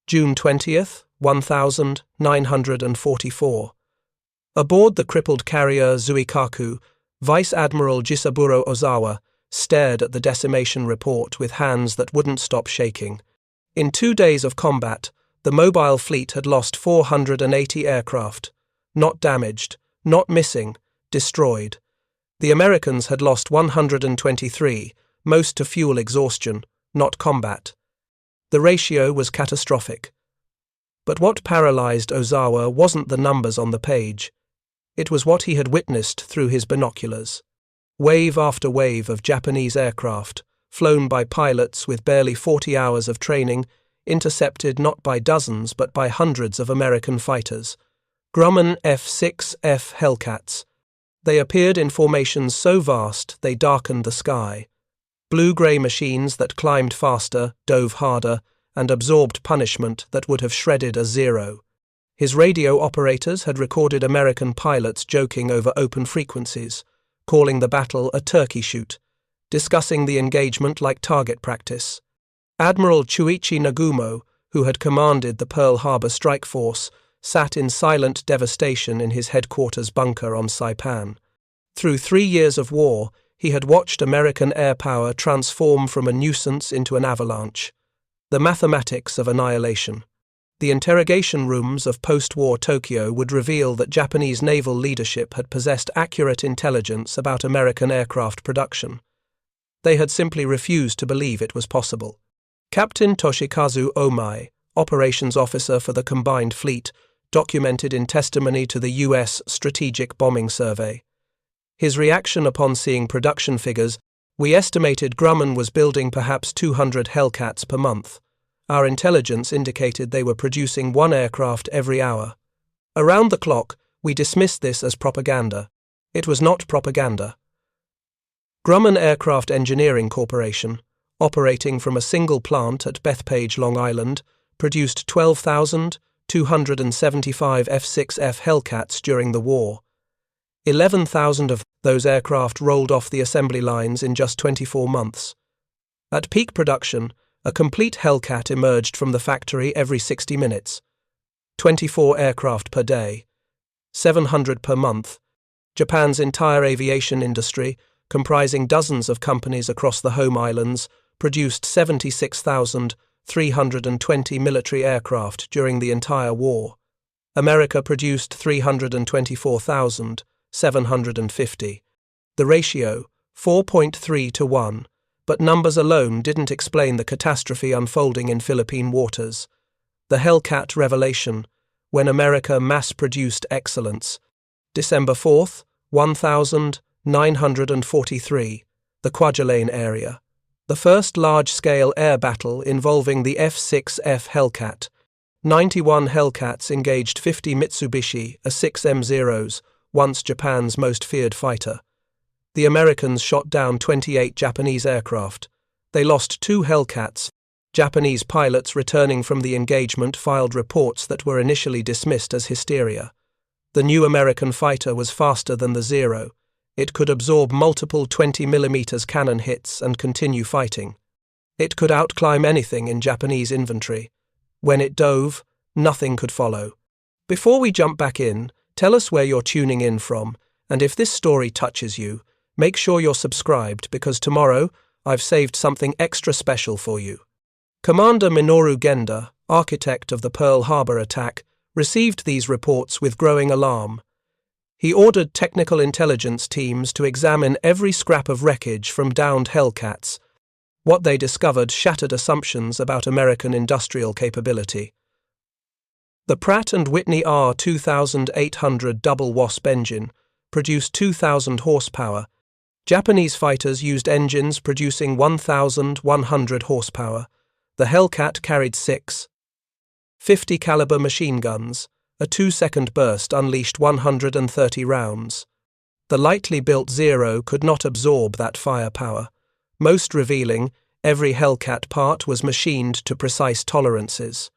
June 20th, 1944. Aboard the crippled carrier Zuikaku, Vice Admiral Jisaburo Ozawa stared at the decimation report with hands that wouldn't stop shaking. In 2 days of combat, the mobile fleet had lost 480 aircraft. Not damaged, not missing, destroyed. The Americans had lost 123, most to fuel exhaustion, not combat. The ratio was catastrophic. But what paralyzed Ozawa wasn't the numbers on the page. It was what he had witnessed through his binoculars. Wave after wave of Japanese aircraft, flown by pilots with barely 40 hours of training, intercepted not by dozens but by hundreds of American fighters. Grumman F6F Hellcats. They appeared in formations so vast they darkened the sky. Blue-grey machines that climbed faster, dove harder, and absorbed punishment that would have shredded a Zero. His radio operators had recorded American pilots joking over open frequencies, calling the battle a turkey shoot, discussing the engagement like target practice. Admiral Chuichi Nagumo, who had commanded the Pearl Harbor strike force, sat in silent devastation in his headquarters bunker on Saipan. Through 3 years of war, he had watched American air power transform from a nuisance into an avalanche. The mathematics of annihilation. The interrogation rooms of post-war Tokyo would reveal that Japanese naval leadership had possessed accurate intelligence about American aircraft production. They had simply refused to believe it was possible. Captain Toshikazu Omai, operations officer for the combined fleet, documented in testimony to the U.S. Strategic Bombing Survey. His reaction upon seeing production figures: "We estimated Grumman was building perhaps 200 Hellcats per month. Our intelligence indicated they were producing 1 aircraft every hour. Around the clock, we dismissed this as propaganda. It was not propaganda." Grumman Aircraft Engineering Corporation, operating from a single plant at Bethpage, Long Island, produced 12,275 F6F Hellcats during the war. 11,000 of those aircraft rolled off the assembly lines in just 24 months. At peak production, a complete Hellcat emerged from the factory every 60 minutes. 24 aircraft per day. 700 per month. Japan's entire aviation industry, comprising dozens of companies across the home islands, produced 76,320 military aircraft during the entire war. America produced 324,750. The ratio, 4.3 to 1. But numbers alone didn't explain the catastrophe unfolding in Philippine waters. The Hellcat revelation, when America mass-produced excellence. December 4th, 1943, the Kwajalein area. The first large-scale air battle involving the F6F Hellcat. 91 Hellcats engaged 50 Mitsubishi A6M0s, once Japan's most feared fighter. The Americans shot down 28 Japanese aircraft. They lost 2 Hellcats. Japanese pilots returning from the engagement filed reports that were initially dismissed as hysteria. The new American fighter was faster than the Zero. It could absorb multiple 20mm cannon hits and continue fighting. It could outclimb anything in Japanese infantry. When it dove, nothing could follow. Before we jump back in, tell us where you're tuning in from, and if this story touches you, make sure you're subscribed because tomorrow I've saved something extra special for you. Commander Minoru Genda, architect of the Pearl Harbor attack, received these reports with growing alarm. He ordered technical intelligence teams to examine every scrap of wreckage from downed Hellcats. What they discovered shattered assumptions about American industrial capability. The Pratt & Whitney R2800 double Wasp engine produced 2,000 horsepower. Japanese fighters used engines producing 1,100 horsepower. The Hellcat carried 6 .50 caliber machine guns. A 2-second burst unleashed 130 rounds. The lightly built Zero could not absorb that firepower. Most revealing, every Hellcat part was machined to precise tolerances.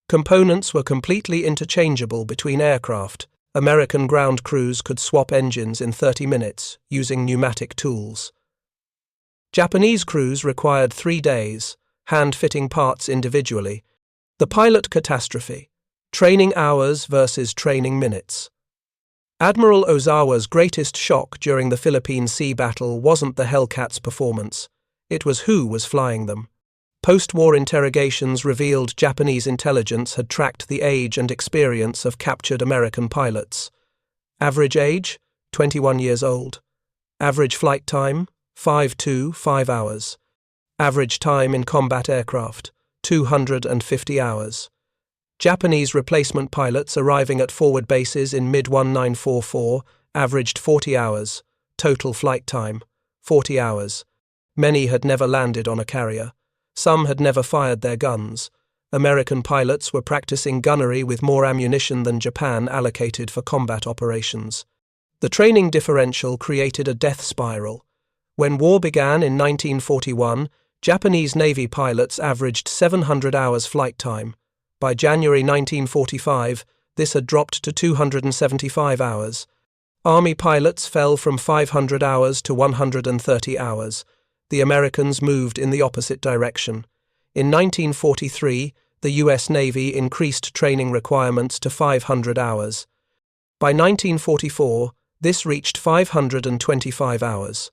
Components were completely interchangeable between aircraft. American ground crews could swap engines in 30 minutes using pneumatic tools. Japanese crews required 3 days, hand-fitting parts individually. The pilot catastrophe. Training hours versus training minutes. Admiral Ozawa's greatest shock during the Philippine Sea battle wasn't the Hellcats' performance. It was who was flying them. Post-war interrogations revealed Japanese intelligence had tracked the age and experience of captured American pilots. Average age, 21 years old. Average flight time, 5 hours. Average time in combat aircraft, 250 hours. Japanese replacement pilots arriving at forward bases in mid-1944 averaged 40 hours. Total flight time, 40 hours. Many had never landed on a carrier. Some had never fired their guns. American pilots were practicing gunnery with more ammunition than Japan allocated for combat operations. The training differential created a death spiral. When war began in 1941, Japanese Navy pilots averaged 700 hours flight time. By January 1945, this had dropped to 275 hours. Army pilots fell from 500 hours to 130 hours. The Americans moved in the opposite direction. In 1943, the U.S. Navy increased training requirements to 500 hours. By 1944, this reached 525 hours.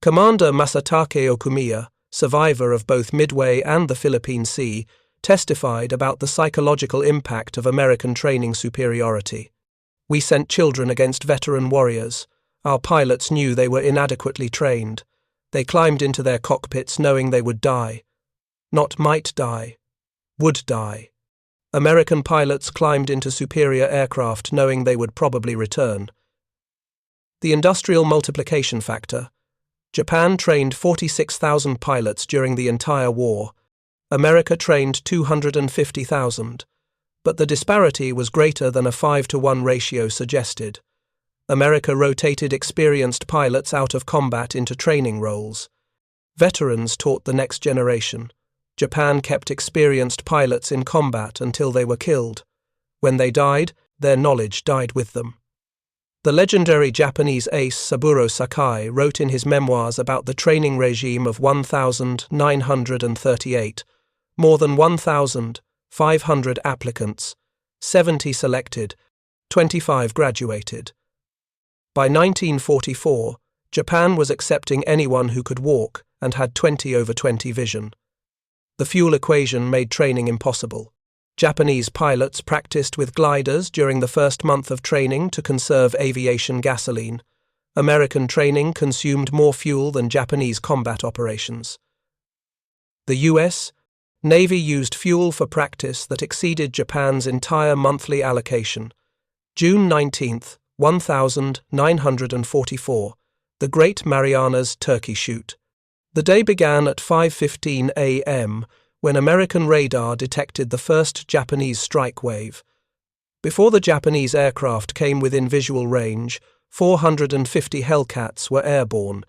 Commander Masatake Okumiya, survivor of both Midway and the Philippine Sea, testified about the psychological impact of American training superiority. "We sent children against veteran warriors. Our pilots knew they were inadequately trained. They climbed into their cockpits knowing they would die. Not might die, would die. American pilots climbed into superior aircraft knowing they would probably return." The industrial multiplication factor. Japan trained 46,000 pilots during the entire war. America trained 250,000. But the disparity was greater than a 5-to-1 ratio suggested. America rotated experienced pilots out of combat into training roles. Veterans taught the next generation. Japan kept experienced pilots in combat until they were killed. When they died, their knowledge died with them. The legendary Japanese ace Saburo Sakai wrote in his memoirs about the training regime of 1938, more than 1,500 applicants, 70 selected, 25 graduated. By 1944, Japan was accepting anyone who could walk and had 20/20 vision. The fuel equation made training impossible. Japanese pilots practiced with gliders during the first month of training to conserve aviation gasoline. American training consumed more fuel than Japanese combat operations. The U.S. Navy used fuel for practice that exceeded Japan's entire monthly allocation. June 19, 1944, the Great Marianas Turkey Shoot. The day began at 5:15 a.m. when American radar detected the first Japanese strike wave. Before the Japanese aircraft came within visual range, 450 Hellcats were airborne.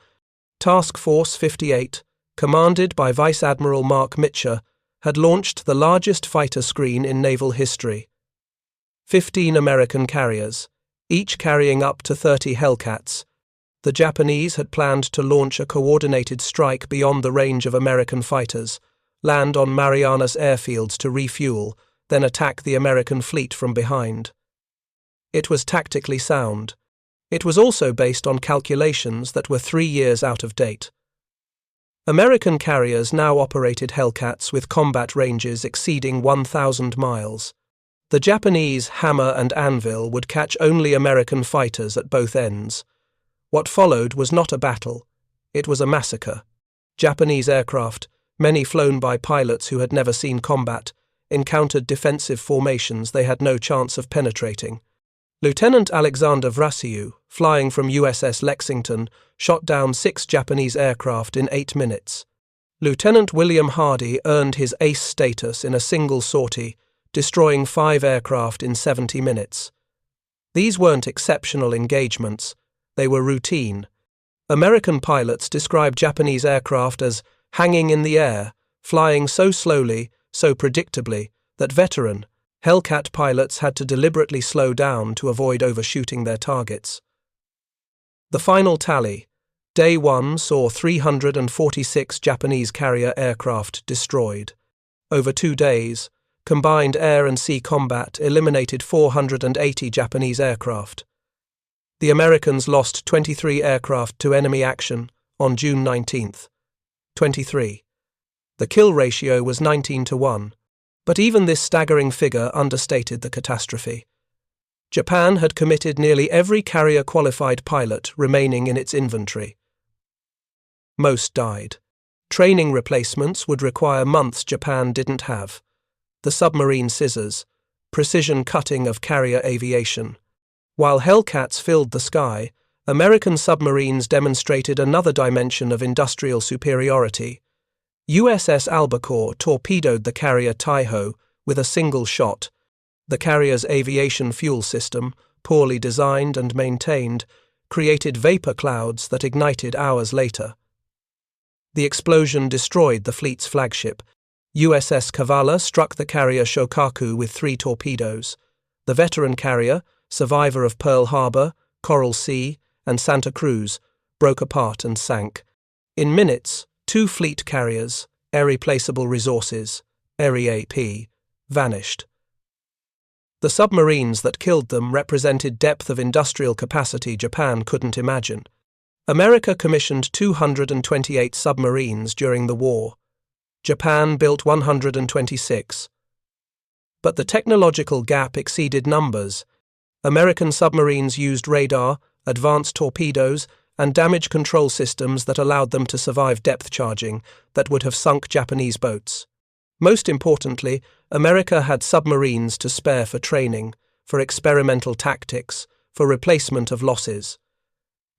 Task Force 58, commanded by Vice Admiral Mark Mitcher, had launched the largest fighter screen in naval history. 15 American carriers, each carrying up to 30 Hellcats. The Japanese had planned to launch a coordinated strike beyond the range of American fighters, land on Marianas airfields to refuel, then attack the American fleet from behind. It was tactically sound. It was also based on calculations that were 3 years out of date. American carriers now operated Hellcats with combat ranges exceeding 1,000 miles. The Japanese hammer and anvil would catch only American fighters at both ends. What followed was not a battle. It was a massacre. Japanese aircraft, many flown by pilots who had never seen combat, encountered defensive formations they had no chance of penetrating. Lieutenant Alexander Vrasiu, flying from USS Lexington, shot down 6 Japanese aircraft in 8 minutes. Lieutenant William Hardy earned his ace status in a single sortie, destroying 5 aircraft in 70 minutes. These weren't exceptional engagements. They were routine. American pilots described Japanese aircraft as hanging in the air, flying so slowly, so predictably, that veteran Hellcat pilots had to deliberately slow down to avoid overshooting their targets. The final tally. Day 1 saw 346 Japanese carrier aircraft destroyed. Over 2 days, combined air and sea combat eliminated 480 Japanese aircraft. The Americans lost 23 aircraft to enemy action on June 19, 23. The kill ratio was 19-1, but even this staggering figure understated the catastrophe. Japan had committed nearly every carrier-qualified pilot remaining in its inventory. Most died. Training replacements would require months Japan didn't have. The submarine scissors, precision cutting of carrier aviation. While Hellcats filled the sky, American submarines demonstrated another dimension of industrial superiority. USS Albacore torpedoed the carrier Taiho with a single shot. The carrier's aviation fuel system, poorly designed and maintained, created vapor clouds that ignited hours later. The explosion destroyed the fleet's flagship. USS Kavala struck the carrier Shokaku with 3 torpedoes. The veteran carrier, survivor of Pearl Harbor, Coral Sea, and Santa Cruz, broke apart and sank. In minutes, 2 fleet carriers, irreplaceable resources, REAP, vanished. The submarines that killed them represented depth of industrial capacity Japan couldn't imagine. America commissioned 228 submarines during the war. Japan built 126. But the technological gap exceeded numbers. American submarines used radar, advanced torpedoes, and damage control systems that allowed them to survive depth charging that would have sunk Japanese boats. Most importantly, America had submarines to spare for training, for experimental tactics, for replacement of losses.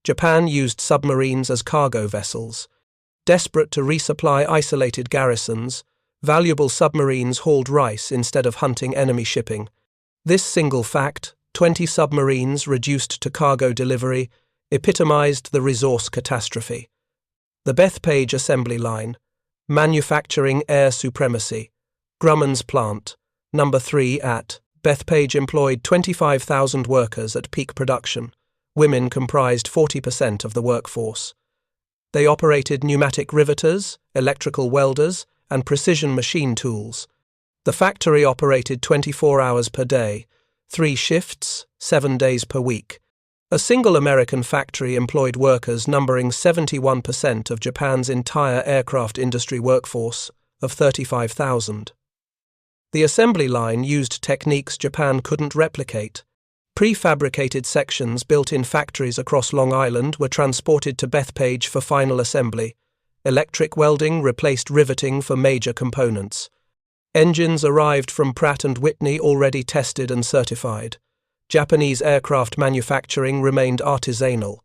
Japan used submarines as cargo vessels. Desperate to resupply isolated garrisons, valuable submarines hauled rice instead of hunting enemy shipping. This single fact, 20 submarines reduced to cargo delivery, epitomized the resource catastrophe. The Bethpage assembly line, manufacturing air supremacy. Grumman's plant, number 3 at Bethpage employed 25,000 workers at peak production. Women comprised 40% of the workforce. They operated pneumatic riveters, electrical welders, and precision machine tools. The factory operated 24 hours per day, 3 shifts, 7 days per week. A single American factory employed workers numbering 71% of Japan's entire aircraft industry workforce of 35,000. The assembly line used techniques Japan couldn't replicate. Prefabricated sections built in factories across Long Island were transported to Bethpage for final assembly. Electric welding replaced riveting for major components. Engines arrived from Pratt & Whitney already tested and certified. Japanese aircraft manufacturing remained artisanal.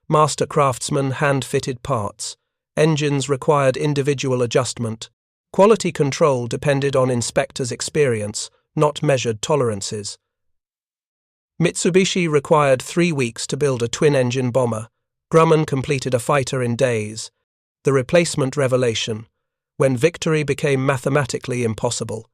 Master craftsmen hand-fitted parts. Engines required individual adjustment. Quality control depended on inspectors' experience, not measured tolerances. Mitsubishi required 3 weeks to build a twin-engine bomber. Grumman completed a fighter in days. The replacement revelation, when victory became mathematically impossible.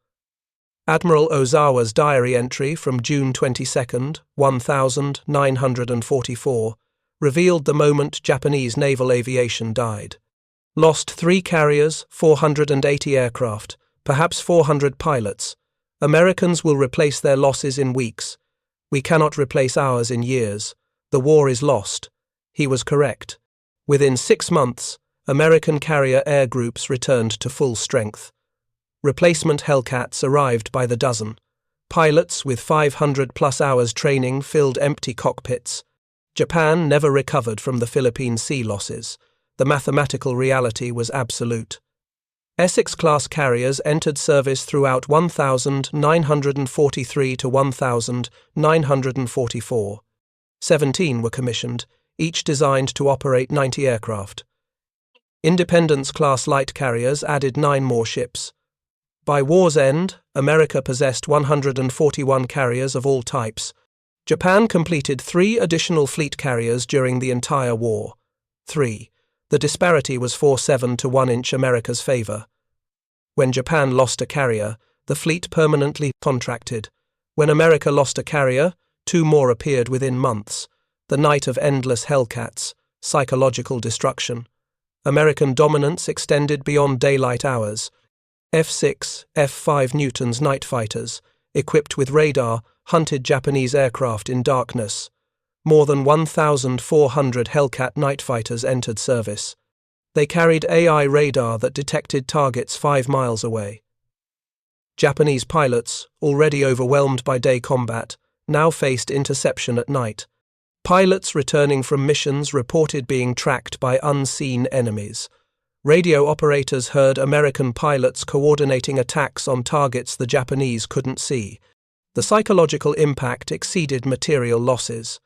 Admiral Ozawa's diary entry from June 22, 1944, revealed the moment Japanese naval aviation died. Lost 3 carriers, 480 aircraft, perhaps 400 pilots. Americans will replace their losses in weeks. We cannot replace ours in years. The war is lost. He was correct. Within 6 months, American carrier air groups returned to full strength. Replacement Hellcats arrived by the dozen. Pilots with 500-plus hours training filled empty cockpits. Japan never recovered from the Philippine Sea losses. The mathematical reality was absolute. Essex-class carriers entered service throughout 1943 to 1944. 17 were commissioned, each designed to operate 90 aircraft. Independence-class light carriers added 9 more ships. By war's end, America possessed 141 carriers of all types. Japan completed 3 additional fleet carriers during the entire war. 3. The disparity was 4-7 to 1 inch America's favor. When Japan lost a carrier, the fleet permanently contracted. When America lost a carrier, 2 more appeared within months. The night of endless Hellcats, psychological destruction. American dominance extended beyond daylight hours. F6, F5 Newtons night fighters, equipped with radar, hunted Japanese aircraft in darkness. More than 1,400 Hellcat night fighters entered service. They carried AI radar that detected targets 5 miles away. Japanese pilots, already overwhelmed by day combat, now faced interception at night. Pilots returning from missions reported being tracked by unseen enemies. Radio operators heard American pilots coordinating attacks on targets the Japanese couldn't see. The psychological impact exceeded material losses.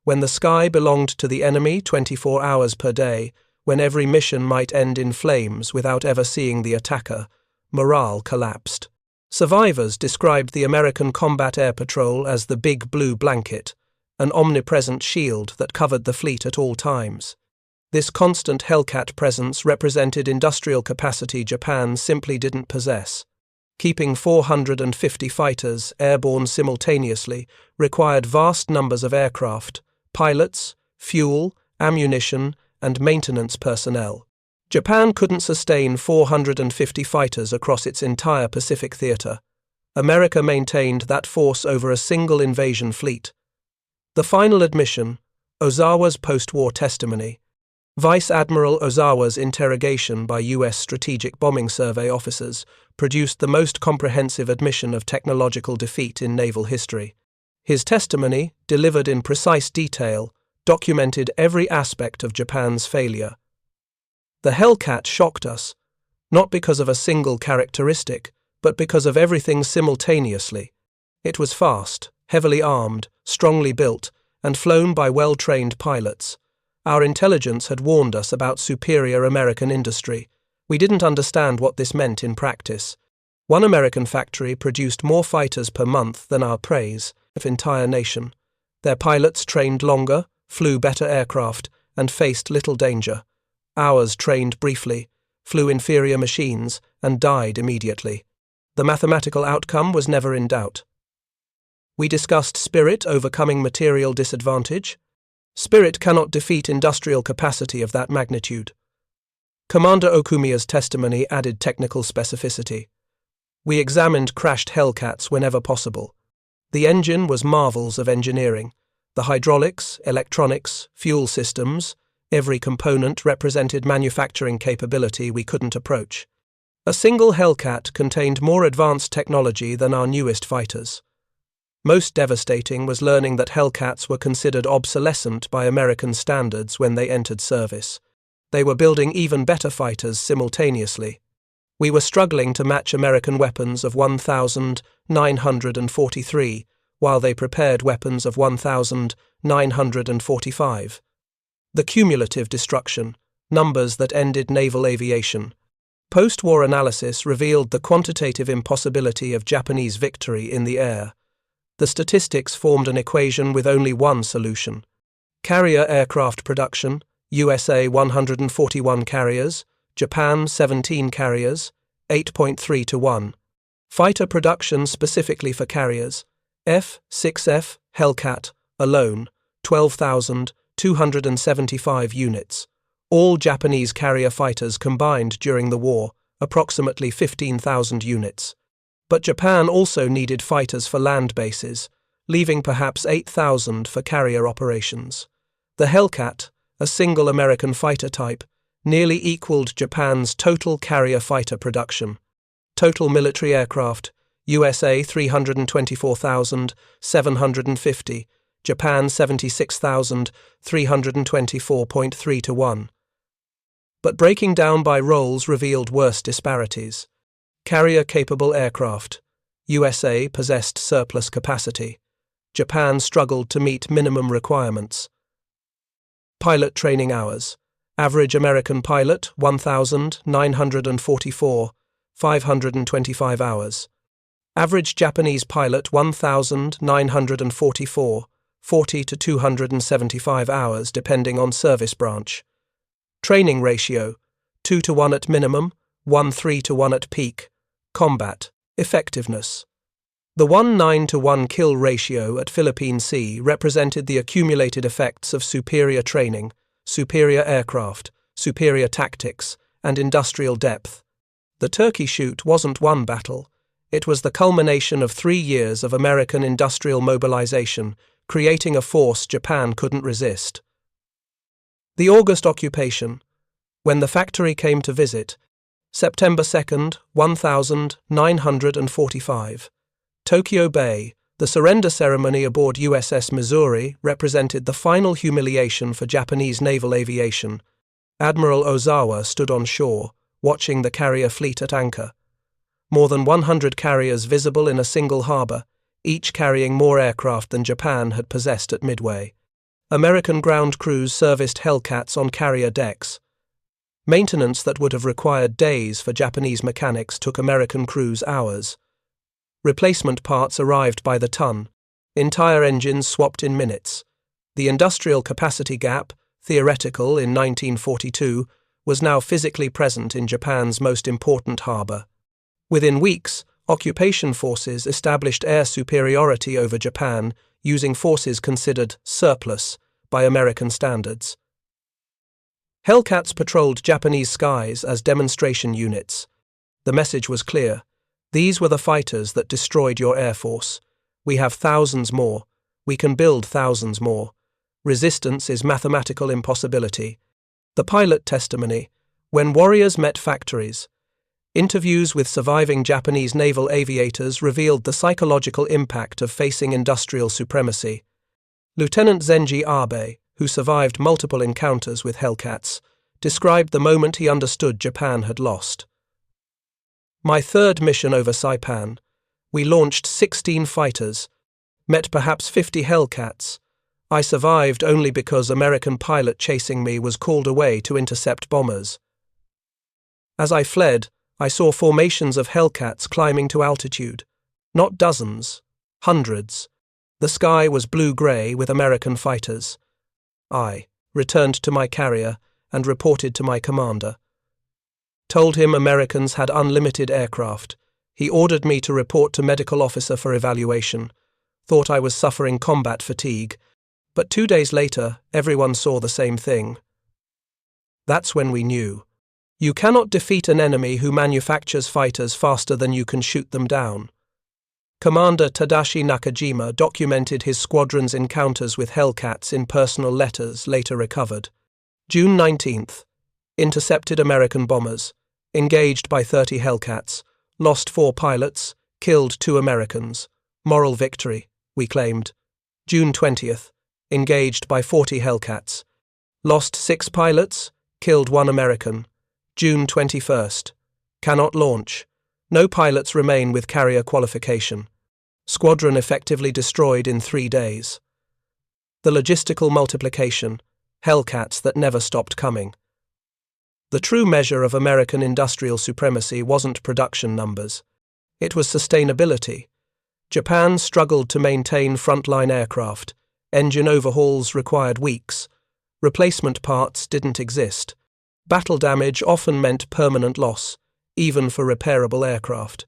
When the sky belonged to the enemy 24 hours per day, when every mission might end in flames without ever seeing the attacker, morale collapsed. Survivors described the American Combat Air Patrol as the Big Blue Blanket, an omnipresent shield that covered the fleet at all times. This constant Hellcat presence represented industrial capacity Japan simply didn't possess. Keeping 450 fighters airborne simultaneously required vast numbers of aircraft, pilots, fuel, ammunition, and maintenance personnel. Japan couldn't sustain 450 fighters across its entire Pacific theater. America maintained that force over a single invasion fleet. The final admission, Ozawa's post-war testimony. Vice Admiral Ozawa's interrogation by U.S. Strategic Bombing Survey officers produced the most comprehensive admission of technological defeat in naval history. His testimony, delivered in precise detail, documented every aspect of Japan's failure. The Hellcat shocked us, not because of a single characteristic, but because of everything simultaneously. It was fast, heavily armed, strongly built, and flown by well-trained pilots. Our intelligence had warned us about superior American industry. We didn't understand what this meant in practice. One American factory produced more fighters per month than our praise of entire nation. Their pilots trained longer, flew better aircraft, and faced little danger. Ours trained briefly, flew inferior machines, and died immediately. The mathematical outcome was never in doubt. We discussed spirit overcoming material disadvantage. Spirit cannot defeat industrial capacity of that magnitude. Commander Okumiya's testimony added technical specificity. We examined crashed Hellcats whenever possible. The engine was marvels of engineering. The hydraulics, electronics, fuel systems, every component represented manufacturing capability we couldn't approach. A single Hellcat contained more advanced technology than our newest fighters. Most devastating was learning that Hellcats were considered obsolescent by American standards when they entered service. They were building even better fighters simultaneously. We were struggling to match American weapons of 1,943, while they prepared weapons of 1,945. The cumulative destruction, numbers that ended naval aviation. Post-war analysis revealed the quantitative impossibility of Japanese victory in the air. The statistics formed an equation with only one solution. Carrier aircraft production, USA 141 carriers, Japan 17 carriers, 8.3 to 1. Fighter production specifically for carriers, F6F Hellcat, alone, 12,275 units. All Japanese carrier fighters combined during the war, approximately 15,000 units. But Japan also needed fighters for land bases, leaving perhaps 8,000 for carrier operations. The Hellcat, a single American fighter type, nearly equaled Japan's total carrier fighter production. Total military aircraft, USA 324,750, Japan 76,324.3 to 1. But breaking down by roles revealed worse disparities. Carrier-capable aircraft. USA possessed surplus capacity. Japan struggled to meet minimum requirements. Pilot training hours. Average American pilot, 1,944, 525 hours. Average Japanese pilot, 1,944, 40 to 275 hours depending on service branch. Training ratio, 2 to 1 at minimum, 1:3 to 1 at peak. Combat. Effectiveness. The 1:9 to 1 kill ratio at Philippine Sea represented the accumulated effects of superior training, superior aircraft, superior tactics, and industrial depth. The Turkey Shoot wasn't one battle. It was the culmination of 3 years of American industrial mobilization, creating a force Japan couldn't resist. The August occupation. When the factory came to visit, September 2nd, 1945. Tokyo Bay. The surrender ceremony aboard USS Missouri represented the final humiliation for Japanese naval aviation. Admiral Ozawa stood on shore, watching the carrier fleet at anchor. More than 100 carriers visible in a single harbor, each carrying more aircraft than Japan had possessed at Midway. American ground crews serviced Hellcats on carrier decks. Maintenance that would have required days for Japanese mechanics took American crews hours. Replacement parts arrived by the ton, entire engines swapped in minutes. The industrial capacity gap, theoretical in 1942, was now physically present in Japan's most important harbor. Within weeks, occupation forces established air superiority over Japan, using forces considered surplus by American standards. Hellcats patrolled Japanese skies as demonstration units. The message was clear. These were the fighters that destroyed your air force. We have thousands more. We can build thousands more. Resistance is mathematical impossibility. The pilot testimony. When warriors met factories. Interviews with surviving Japanese naval aviators revealed the psychological impact of facing industrial supremacy. Lieutenant Zenji Abe, who survived multiple encounters with Hellcats, described the moment he understood Japan had lost. My third mission over Saipan. We launched 16 fighters, met perhaps 50 Hellcats. I survived only because American pilot chasing me was called away to intercept bombers. As I fled, I saw formations of Hellcats climbing to altitude. Not dozens, hundreds. The sky was blue-grey with American fighters. I returned to my carrier and reported to my commander. Told him Americans had unlimited aircraft. He ordered me to report to medical officer for evaluation. Thought I was suffering combat fatigue. But 2 days later, everyone saw the same thing. That's when we knew. You cannot defeat an enemy who manufactures fighters faster than you can shoot them down. Commander Tadashi Nakajima documented his squadron's encounters with Hellcats in personal letters later recovered. June 19th. Intercepted American bombers. Engaged by 30 Hellcats. Lost 4 pilots. Killed 2 Americans. Moral victory, we claimed. June 20th. Engaged by 40 Hellcats. Lost 6 pilots. Killed 1 American. June 21st. Cannot launch. No pilots remain with carrier qualification. Squadron effectively destroyed in 3 days. The logistical multiplication. Hellcats that never stopped coming. The true measure of American industrial supremacy wasn't production numbers. It was sustainability. Japan struggled to maintain frontline aircraft. Engine overhauls required weeks. Replacement parts didn't exist. Battle damage often meant permanent loss, even for repairable aircraft.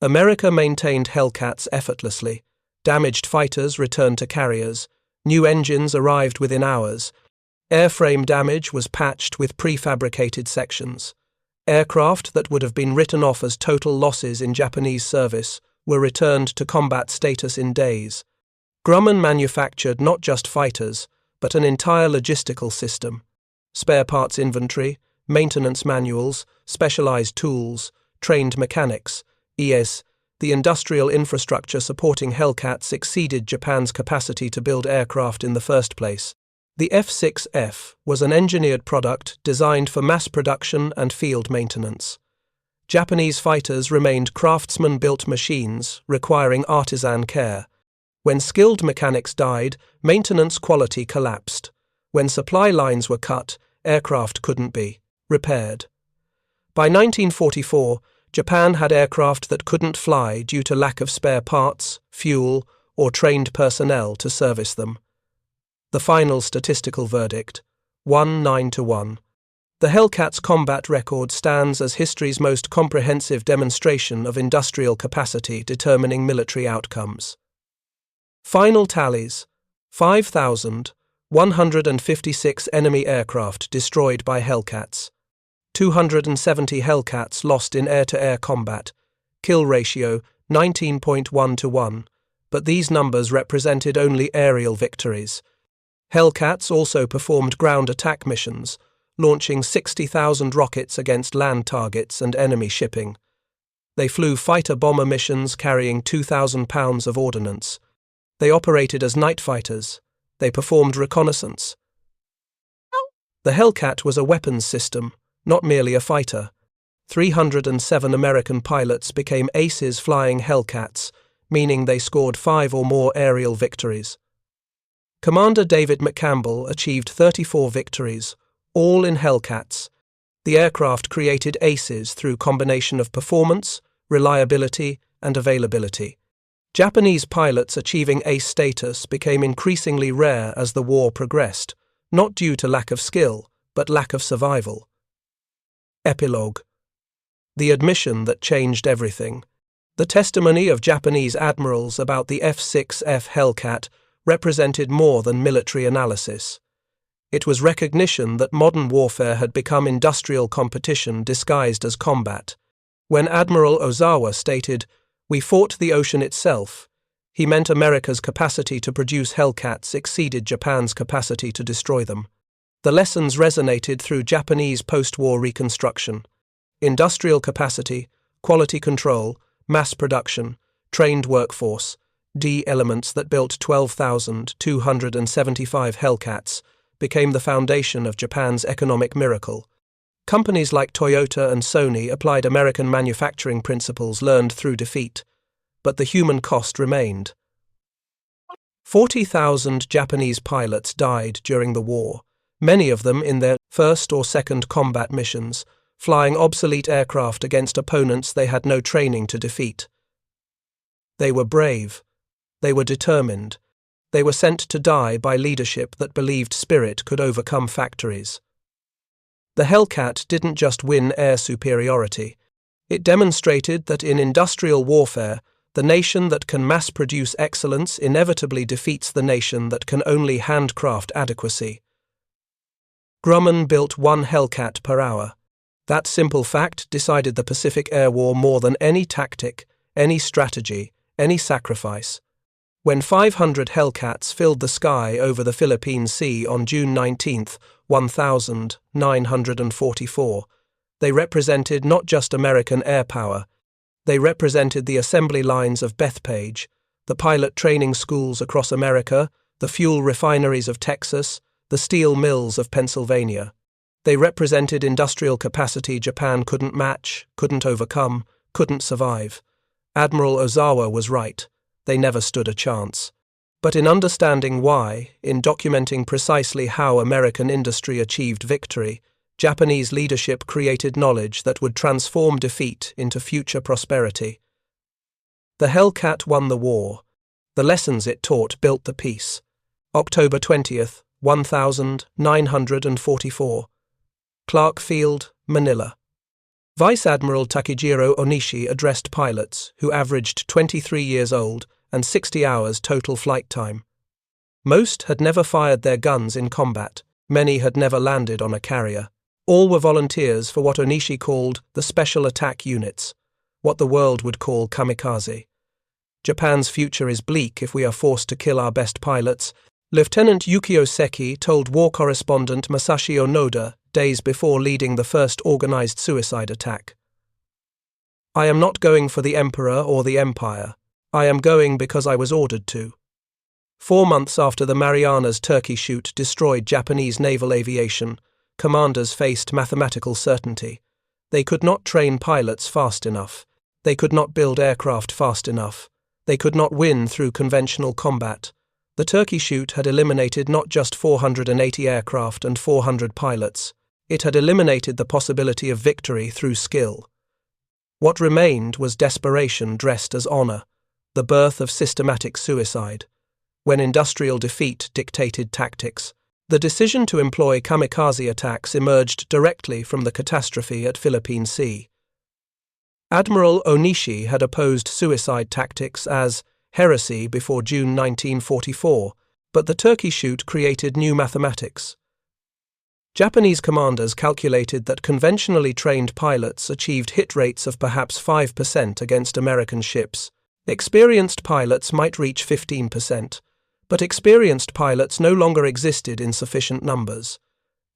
America maintained Hellcats effortlessly. Damaged fighters returned to carriers. New engines arrived within hours. Airframe damage was patched with prefabricated sections. Aircraft that would have been written off as total losses in Japanese service were returned to combat status in days. Grumman manufactured not just fighters, but an entire logistical system. Spare parts inventory, maintenance manuals, specialized tools, trained mechanics, e.s. The industrial infrastructure supporting Hellcats exceeded Japan's capacity to build aircraft in the first place. The F6F was an engineered product designed for mass production and field maintenance. Japanese fighters remained craftsman-built machines requiring artisan care. When skilled mechanics died, maintenance quality collapsed. When supply lines were cut, aircraft couldn't be repaired. By 1944, Japan had aircraft that couldn't fly due to lack of spare parts, fuel, or trained personnel to service them. The final statistical verdict, 1-9-1. The Hellcats combat record stands as history's most comprehensive demonstration of industrial capacity determining military outcomes. Final tallies, 5,156 enemy aircraft destroyed by Hellcats, 270 Hellcats lost in air-to-air combat, kill ratio 19.1 to 1, but these numbers represented only aerial victories. Hellcats also performed ground attack missions, launching 60,000 rockets against land targets and enemy shipping. They flew fighter-bomber missions carrying 2,000 pounds of ordnance. They operated as night fighters. They performed reconnaissance. The Hellcat was a weapons system, not merely a fighter. 307 American pilots became aces flying Hellcats, meaning they scored 5 or more aerial victories. Commander David McCampbell achieved 34 victories, all in Hellcats. The aircraft created aces through combination of performance, reliability, and availability. Japanese pilots achieving ace status became increasingly rare as the war progressed, not due to lack of skill, but lack of survival. Epilogue. The admission that changed everything. The testimony of Japanese admirals about the F6F Hellcat represented more than military analysis. It was recognition that modern warfare had become industrial competition disguised as combat. When Admiral Ozawa stated, "We fought the ocean itself," he meant America's capacity to produce Hellcats exceeded Japan's capacity to destroy them. The lessons resonated through Japanese post-war reconstruction. Industrial capacity, quality control, mass production, trained workforce, D elements that built 12,275 Hellcats, became the foundation of Japan's economic miracle. Companies like Toyota and Sony applied American manufacturing principles learned through defeat, but the human cost remained. 40,000 Japanese pilots died during the war, many of them in their first or second combat missions, flying obsolete aircraft against opponents they had no training to defeat. They were brave. They were determined. They were sent to die by leadership that believed spirit could overcome factories. The Hellcat didn't just win air superiority. It demonstrated that in industrial warfare, the nation that can mass-produce excellence inevitably defeats the nation that can only handcraft adequacy. Grumman built 1 Hellcat per hour. That simple fact decided the Pacific Air War more than any tactic, any strategy, any sacrifice. When 500 Hellcats filled the sky over the Philippine Sea on June 19, 1944, they represented not just American air power, they represented the assembly lines of Bethpage, the pilot training schools across America, the fuel refineries of Texas, the steel mills of Pennsylvania. They represented industrial capacity Japan couldn't match, couldn't overcome, couldn't survive. Admiral Ozawa was right. They never stood a chance. But in understanding why, in documenting precisely how American industry achieved victory, Japanese leadership created knowledge that would transform defeat into future prosperity. The Hellcat won the war. The lessons it taught built the peace. October 20th, 1944. Clark Field, Manila. Vice Admiral Takejiro Onishi addressed pilots, who averaged 23 years old and 60 hours total flight time. Most had never fired their guns in combat. Many had never landed on a carrier. All were volunteers for what Onishi called the Special Attack Units, what the world would call kamikaze. Japan's future is bleak if we are forced to kill our best pilots, Lieutenant Yukio Seki told war correspondent Masashi Onoda days before leading the first organized suicide attack. "I am not going for the emperor or the empire. I am going because I was ordered to." 4 months after the Marianas Turkey Shoot destroyed Japanese naval aviation, commanders faced mathematical certainty. They could not train pilots fast enough. They could not build aircraft fast enough. They could not win through conventional combat. The Turkey Shoot had eliminated not just 480 aircraft and 400 pilots. It had eliminated the possibility of victory through skill. What remained was desperation dressed as honor, the birth of systematic suicide. When industrial defeat dictated tactics, the decision to employ kamikaze attacks emerged directly from the catastrophe at Philippine Sea. Admiral Onishi had opposed suicide tactics as heresy before June 1944, but the Turkey Shoot created new mathematics. Japanese commanders calculated that conventionally trained pilots achieved hit rates of perhaps 5% against American ships. Experienced pilots might reach 15%, but experienced pilots no longer existed in sufficient numbers.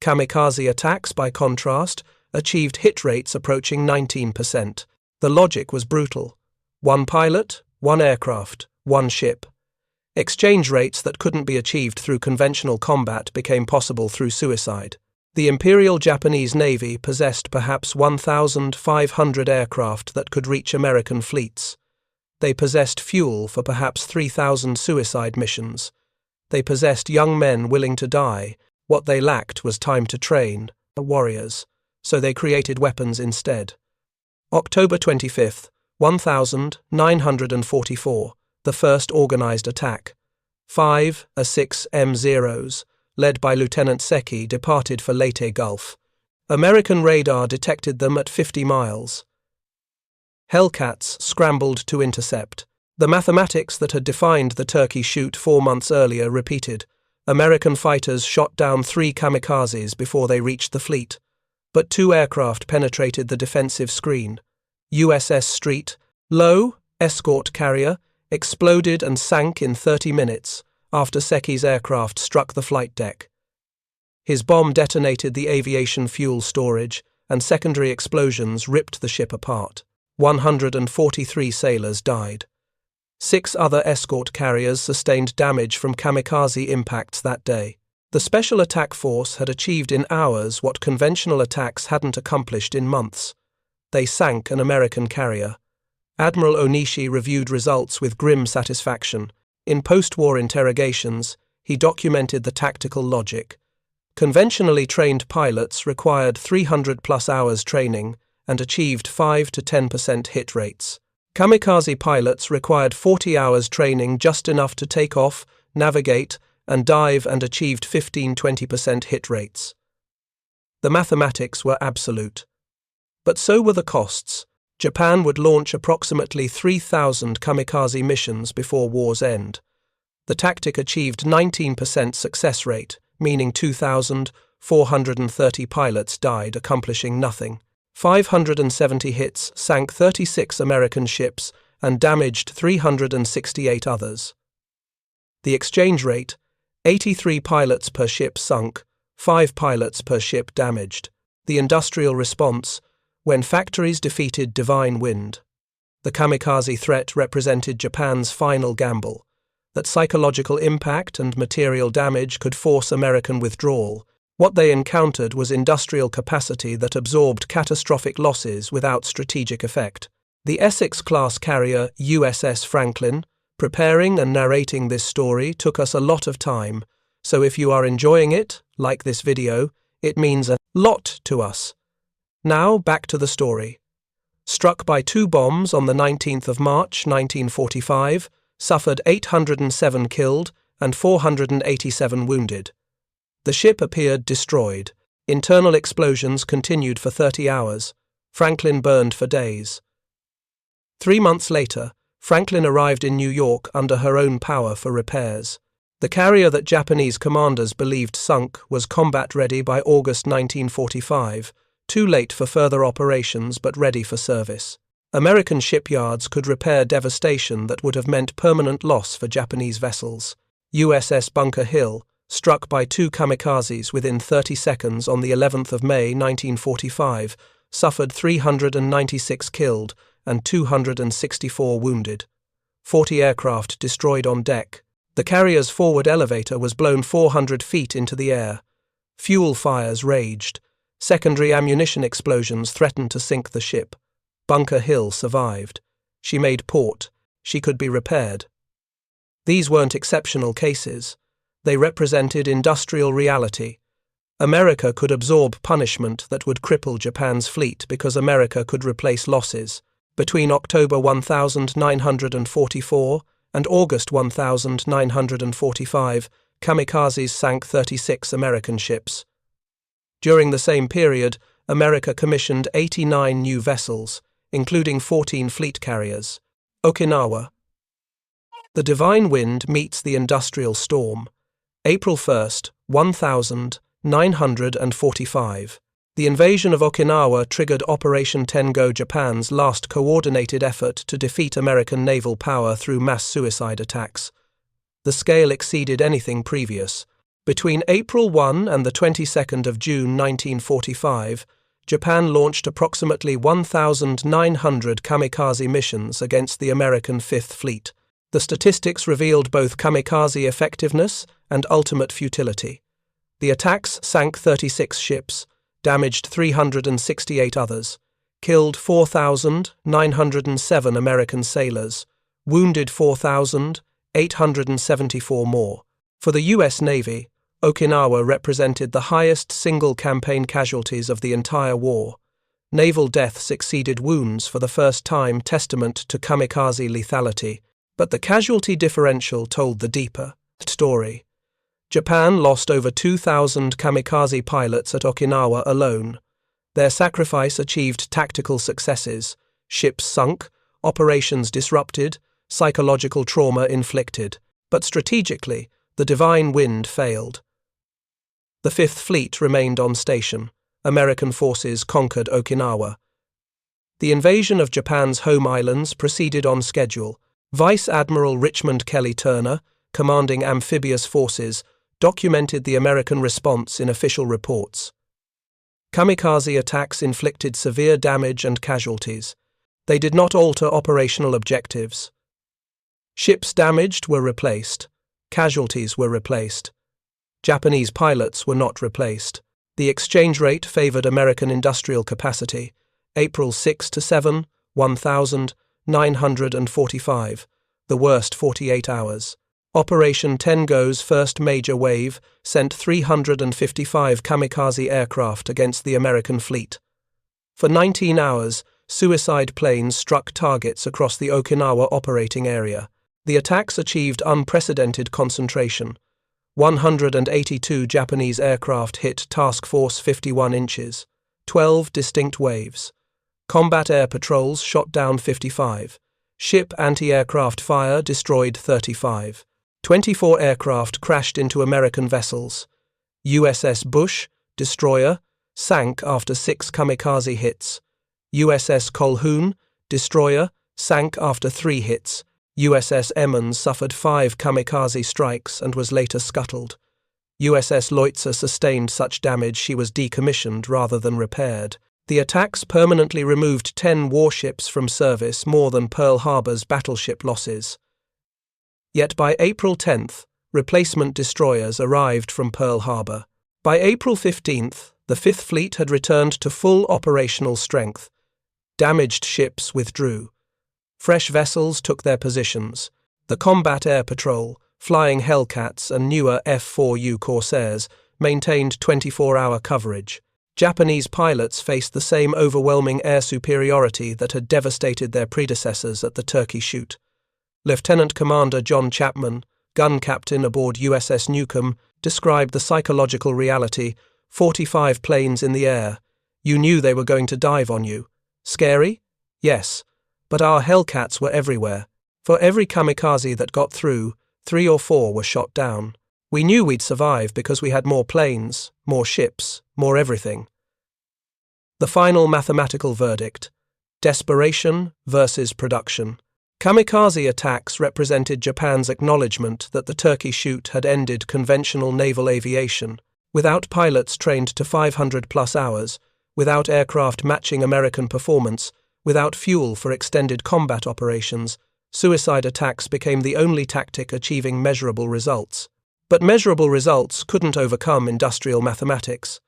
Kamikaze attacks, by contrast, achieved hit rates approaching 19%. The logic was brutal. One pilot, one aircraft, one ship. Exchange rates that couldn't be achieved through conventional combat became possible through suicide. The Imperial Japanese Navy possessed perhaps 1,500 aircraft that could reach American fleets. They possessed fuel for perhaps 3,000 suicide missions. They possessed young men willing to die. What they lacked was time to train, warriors, so they created weapons instead. October 25th, 1944, the first organized attack. 5 A6 M0s, led by Lieutenant Seki, departed for Leyte Gulf. American radar detected them at 50 miles. Hellcats scrambled to intercept. The mathematics that had defined the Turkey Shoot 4 months earlier repeated. American fighters shot down 3 kamikazes before they reached the fleet, but 2 aircraft penetrated the defensive screen. USS Street, low, escort carrier, exploded and sank in 30 minutes after Seki's aircraft struck the flight deck. His bomb detonated the aviation fuel storage, and secondary explosions ripped the ship apart. 143 sailors died. 6 other escort carriers sustained damage from kamikaze impacts that day. The Special Attack Force had achieved in hours what conventional attacks hadn't accomplished in months. They sank an American carrier. Admiral Onishi reviewed results with grim satisfaction. In post-war interrogations, he documented the tactical logic. Conventionally trained pilots required 300+ hours training and achieved 5 to 10% hit rates. Kamikaze pilots required 40 hours training, just enough to take off, navigate, and dive, and achieved 15–20% hit rates. The mathematics were absolute. But so were the costs. Japan would launch approximately 3,000 kamikaze missions before war's end. The tactic achieved 19% success rate, meaning 2,430 pilots died, accomplishing nothing. 570 hits sank 36 American ships and damaged 368 others. The exchange rate, 83 pilots per ship sunk, 5 pilots per ship damaged. The industrial response, when factories defeated divine wind. The kamikaze threat represented Japan's final gamble, that psychological impact and material damage could force American withdrawal. What they encountered was industrial capacity that absorbed catastrophic losses without strategic effect. The Essex-class carrier USS Franklin, preparing and narrating this story, took us a lot of time, so if you are enjoying it, like this video, it means a lot to us. Now back to the story. Struck by 2 bombs on the 19th of March 1945, suffered 807 killed and 487 wounded. The ship appeared destroyed. Internal explosions continued for 30 hours. Franklin burned for days. 3 months later, Franklin arrived in New York under her own power for repairs. The carrier that Japanese commanders believed sunk was combat-ready by August 1945, too late for further operations but ready for service. American shipyards could repair devastation that would have meant permanent loss for Japanese vessels. USS Bunker Hill, struck by 2 kamikazes within 30 seconds on the 11th of May 1945, suffered 396 killed and 264 wounded. 40 aircraft destroyed on deck. The carrier's forward elevator was blown 400 feet into the air. Fuel fires raged. Secondary ammunition explosions threatened to sink the ship. Bunker Hill survived. She made port. She could be repaired. These weren't exceptional cases. They represented industrial reality. America could absorb punishment that would cripple Japan's fleet because America could replace losses. Between October 1944 and August 1945, kamikazes sank 36 American ships. During the same period, America commissioned 89 new vessels, including 14 fleet carriers. Okinawa. The divine wind meets the industrial storm. April 1, 1945. 945. The invasion of Okinawa triggered Operation Tengo, Japan's last coordinated effort to defeat American naval power through mass suicide attacks. The scale exceeded anything previous. Between April 1 and the 22nd of June 1945, Japan launched approximately 1,900 kamikaze missions against the American Fifth Fleet. The statistics revealed both kamikaze effectiveness and ultimate futility. The attacks sank 36 ships, damaged 368 others, killed 4,907 American sailors, wounded 4,874 more. For the U.S. Navy, Okinawa represented the highest single campaign casualties of the entire war. Naval deaths exceeded wounds for the first time, testament to kamikaze lethality, but the casualty differential told the deeper story. Japan lost over 2,000 kamikaze pilots at Okinawa alone. Their sacrifice achieved tactical successes: ships sunk, operations disrupted, psychological trauma inflicted. But strategically, the divine wind failed. The Fifth Fleet remained on station. American forces conquered Okinawa. The invasion of Japan's home islands proceeded on schedule. Vice Admiral Richmond Kelly Turner, commanding amphibious forces, documented the American response in official reports. Kamikaze attacks inflicted severe damage and casualties. They did not alter operational objectives. Ships damaged were replaced. Casualties were replaced. Japanese pilots were not replaced. The exchange rate favored American industrial capacity. April 6 to 7, 1,945. The worst 48 hours. Operation Tengo's first major wave sent 355 kamikaze aircraft against the American fleet. For 19 hours, suicide planes struck targets across the Okinawa operating area. The attacks achieved unprecedented concentration. 182 Japanese aircraft hit Task Force 51 inches. 12 distinct waves. Combat air patrols shot down 55. Ship anti-aircraft fire destroyed 35. 24 aircraft crashed into American vessels. USS Bush, destroyer, sank after 6 kamikaze hits. USS Colhoun, destroyer, sank after 3 hits. USS Emmons suffered 5 kamikaze strikes and was later scuttled. USS Leutze sustained such damage she was decommissioned rather than repaired. The attacks permanently removed 10 warships from service, more than Pearl Harbor's battleship losses. Yet by April 10th, replacement destroyers arrived from Pearl Harbor. By April 15th, the Fifth Fleet had returned to full operational strength. Damaged ships withdrew. Fresh vessels took their positions. The Combat Air Patrol, flying Hellcats and newer F-4U Corsairs, maintained 24-hour coverage. Japanese pilots faced the same overwhelming air superiority that had devastated their predecessors at the Turkey Shoot. Lieutenant Commander John Chapman, gun captain aboard USS Newcomb, described the psychological reality: 45 planes in the air. You knew they were going to dive on you. Scary? Yes. But our Hellcats were everywhere. For every kamikaze that got through, 3 or 4 were shot down. We knew we'd survive because we had more planes, more ships, more everything. The final mathematical verdict: desperation versus production. Kamikaze attacks represented Japan's acknowledgement that the Turkey Shoot had ended conventional naval aviation. Without pilots trained to 500-plus hours, without aircraft matching American performance, without fuel for extended combat operations, suicide attacks became the only tactic achieving measurable results. But measurable results couldn't overcome industrial mathematics.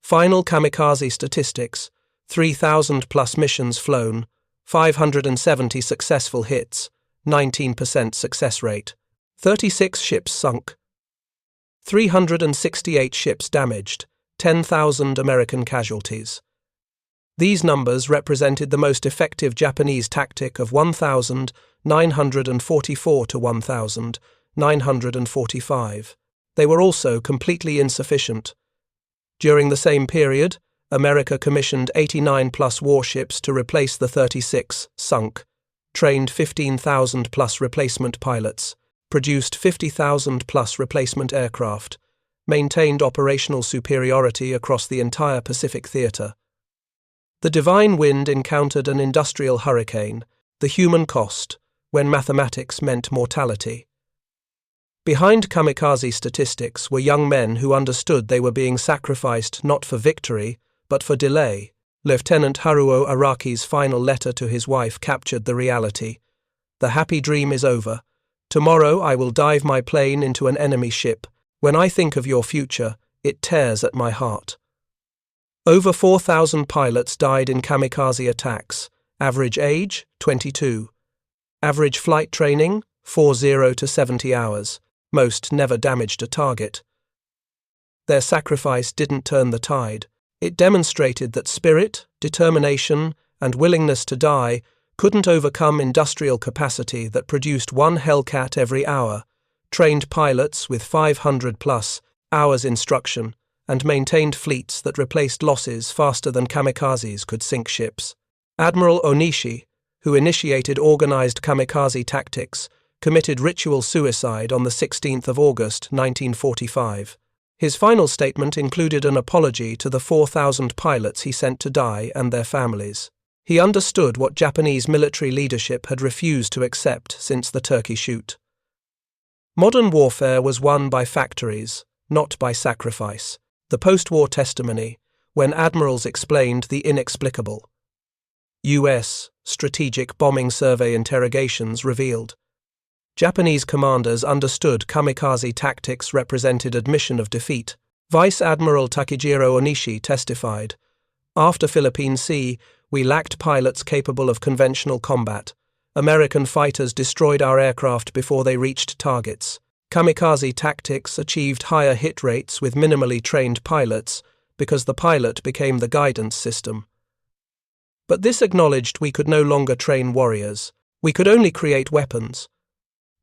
Final kamikaze statistics: 3,000-plus missions flown, 570 successful hits, 19% success rate. 36 ships sunk. 368 ships damaged, 10,000 American casualties. These numbers represented the most effective Japanese tactic of 1,944 to 1,945. They were also completely insufficient. During the same period, America commissioned 89-plus warships to replace the 36 sunk, trained 15,000-plus replacement pilots, produced 50,000-plus replacement aircraft, maintained operational superiority across the entire Pacific theater. The Divine Wind encountered an industrial hurricane, the human cost, when mathematics meant mortality. Behind kamikaze statistics were young men who understood they were being sacrificed not for victory, but for delay. Lieutenant Haruo Araki's final letter to his wife captured the reality. The happy dream is over. Tomorrow I will dive my plane into an enemy ship. When I think of your future, it tears at my heart. Over 4,000 pilots died in kamikaze attacks. Average age, 22. Average flight training, 40 to 70 hours. Most never damaged a target. Their sacrifice didn't turn the tide. It demonstrated that spirit, determination, and willingness to die couldn't overcome industrial capacity that produced one Hellcat every hour, trained pilots with 500+ hours instruction, and maintained fleets that replaced losses faster than kamikazes could sink ships. Admiral Onishi, who initiated organized kamikaze tactics, committed ritual suicide on the 16th of August, 1945. His final statement included an apology to the 4,000 pilots he sent to die and their families. He understood what Japanese military leadership had refused to accept since the Turkey Shoot. Modern warfare was won by factories, not by sacrifice. The post-war testimony, when admirals explained the inexplicable. U.S. Strategic Bombing Survey interrogations revealed. Japanese commanders understood kamikaze tactics represented admission of defeat. Vice Admiral Takejiro Onishi testified, "After Philippine Sea, we lacked pilots capable of conventional combat. American fighters destroyed our aircraft before they reached targets. Kamikaze tactics achieved higher hit rates with minimally trained pilots because the pilot became the guidance system. But this acknowledged we could no longer train warriors. We could only create weapons."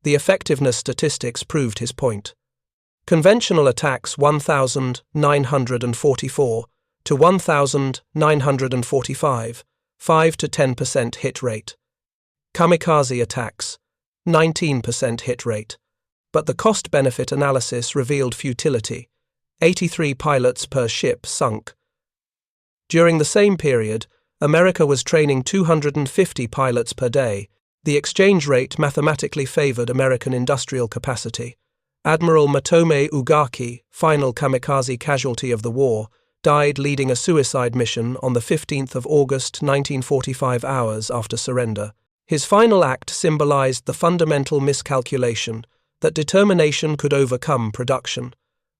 The effectiveness statistics proved his point. Conventional attacks 1,944 to 1,945, 5 to 10% hit rate. Kamikaze attacks, 19% hit rate. But the cost-benefit analysis revealed futility. 83 pilots per ship sunk. During the same period, America was training 250 pilots per day. The exchange rate mathematically favored American industrial capacity. Admiral Matome Ugaki, final kamikaze casualty of the war, died leading a suicide mission on the 15th of August 1945 hours after surrender. His final act symbolized the fundamental miscalculation that determination could overcome production,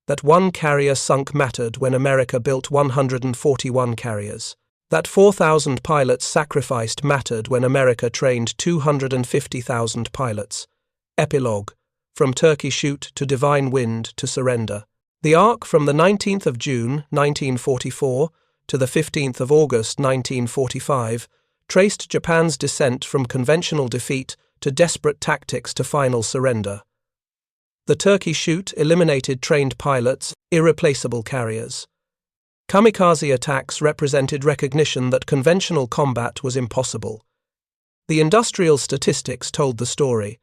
that one carrier sunk mattered when America built 141 carriers. That 4,000 pilots sacrificed mattered when America trained 250,000 pilots. Epilogue. From Turkey Shoot to Divine Wind to surrender. The arc from the 19th of June, 1944, to the 15th of August, 1945, traced Japan's descent from conventional defeat to desperate tactics to final surrender. The Turkey Shoot eliminated trained pilots, irreplaceable carriers. Kamikaze attacks represented recognition that conventional combat was impossible. The industrial statistics told the story.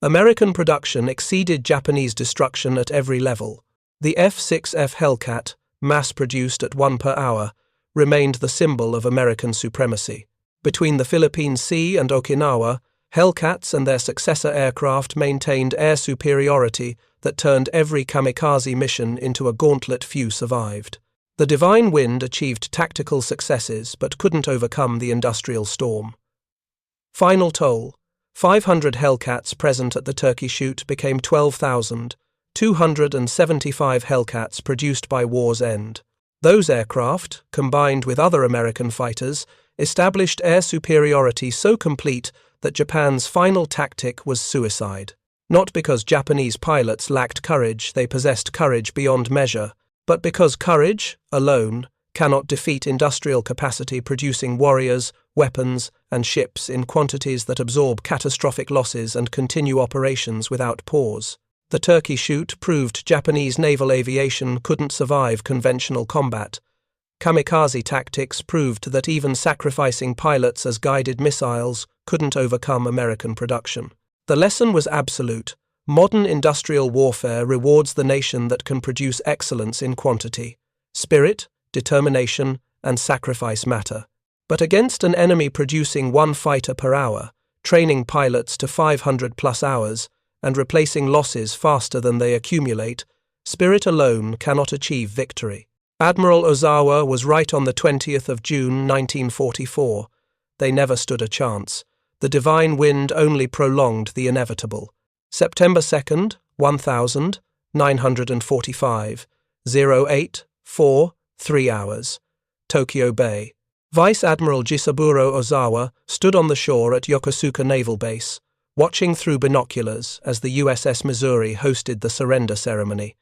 American production exceeded Japanese destruction at every level. The F6F Hellcat, mass-produced at 1 per hour, remained the symbol of American supremacy. Between the Philippine Sea and Okinawa, Hellcats and their successor aircraft maintained air superiority that turned every kamikaze mission into a gauntlet few survived. The Divine Wind achieved tactical successes but couldn't overcome the industrial storm. Final toll: 500 Hellcats present at the Turkey Shoot became 12,275 Hellcats produced by war's end. Those aircraft, combined with other American fighters, established air superiority so complete that Japan's final tactic was suicide. Not because Japanese pilots lacked courage, they possessed courage beyond measure, but because courage, alone, cannot defeat industrial capacity producing warriors, weapons, and ships in quantities that absorb catastrophic losses and continue operations without pause. The Turkey Shoot proved Japanese naval aviation couldn't survive conventional combat. Kamikaze tactics proved that even sacrificing pilots as guided missiles couldn't overcome American production. The lesson was absolute. Modern industrial warfare rewards the nation that can produce excellence in quantity. Spirit, determination, and sacrifice matter. But against an enemy producing 1 fighter per hour, training pilots to 500+ hours, and replacing losses faster than they accumulate, spirit alone cannot achieve victory. Admiral Ozawa was right on the 20th of June 1944. They never stood a chance. The divine wind only prolonged the inevitable. September 2nd, 1945, 08:43 hours. Tokyo Bay. Vice Admiral Jisaburo Ozawa stood on the shore at Yokosuka Naval Base, watching through binoculars as the USS Missouri hosted the surrender ceremony.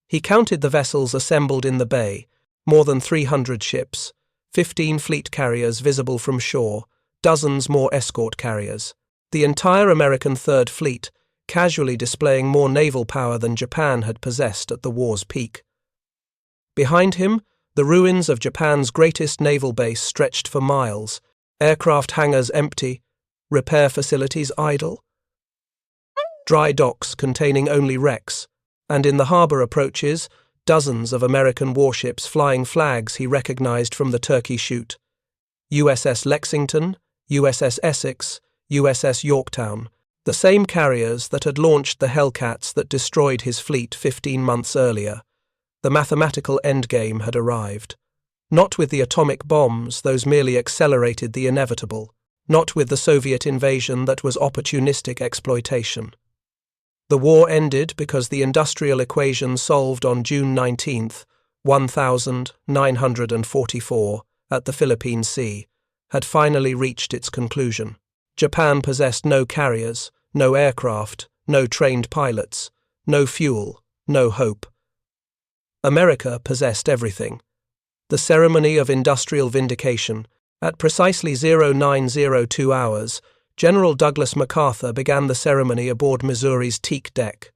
He counted the vessels assembled in the bay, more than 300 ships, 15 fleet carriers visible from shore, dozens more escort carriers. The entire American Third Fleet, casually displaying more naval power than Japan had possessed at the war's peak. Behind him, the ruins of Japan's greatest naval base stretched for miles, aircraft hangars empty, repair facilities idle, dry docks containing only wrecks, and in the harbor approaches, dozens of American warships flying flags he recognized from the Turkey Shoot. USS Lexington, USS Essex, USS Yorktown, the same carriers that had launched the Hellcats that destroyed his fleet 15 months earlier. The mathematical endgame had arrived. Not with the atomic bombs, those merely accelerated the inevitable. Not with the Soviet invasion that was opportunistic exploitation. The war ended because the industrial equation solved on June 19, 1944, at the Philippine Sea, had finally reached its conclusion. Japan possessed no carriers, no aircraft, no trained pilots, no fuel, no hope. America possessed everything. The ceremony of industrial vindication. At precisely 0902 hours, General Douglas MacArthur began the ceremony aboard Missouri's teak deck.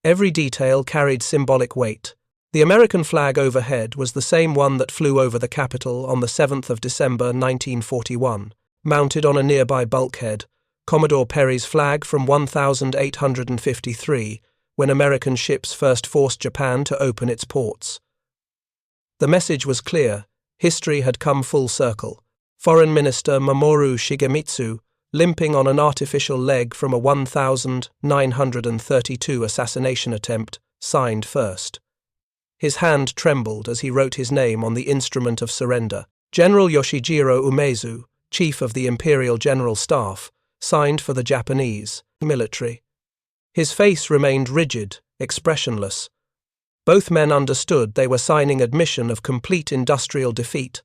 Every detail carried symbolic weight. The American flag overhead was the same one that flew over the Capitol on the 7th of December 1941. Mounted on a nearby bulkhead, Commodore Perry's flag from 1853, when American ships first forced Japan to open its ports. The message was clear. History had come full circle. Foreign Minister Mamoru Shigemitsu, limping on an artificial leg from a 1932 assassination attempt, signed first. His hand trembled as he wrote his name on the instrument of surrender. General Yoshijiro Umezu, chief of the Imperial General Staff, signed for the Japanese military. His face remained rigid, expressionless. Both men understood they were signing admission of complete industrial defeat.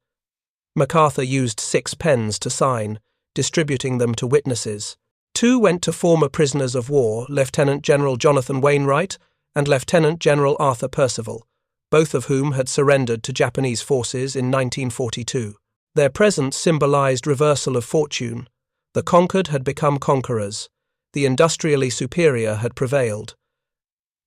MacArthur used 6 pens to sign, distributing them to witnesses. 2 went to former prisoners of war, Lieutenant General Jonathan Wainwright and Lieutenant General Arthur Percival, both of whom had surrendered to Japanese forces in 1942. Their presence symbolized reversal of fortune. The conquered had become conquerors. The industrially superior had prevailed.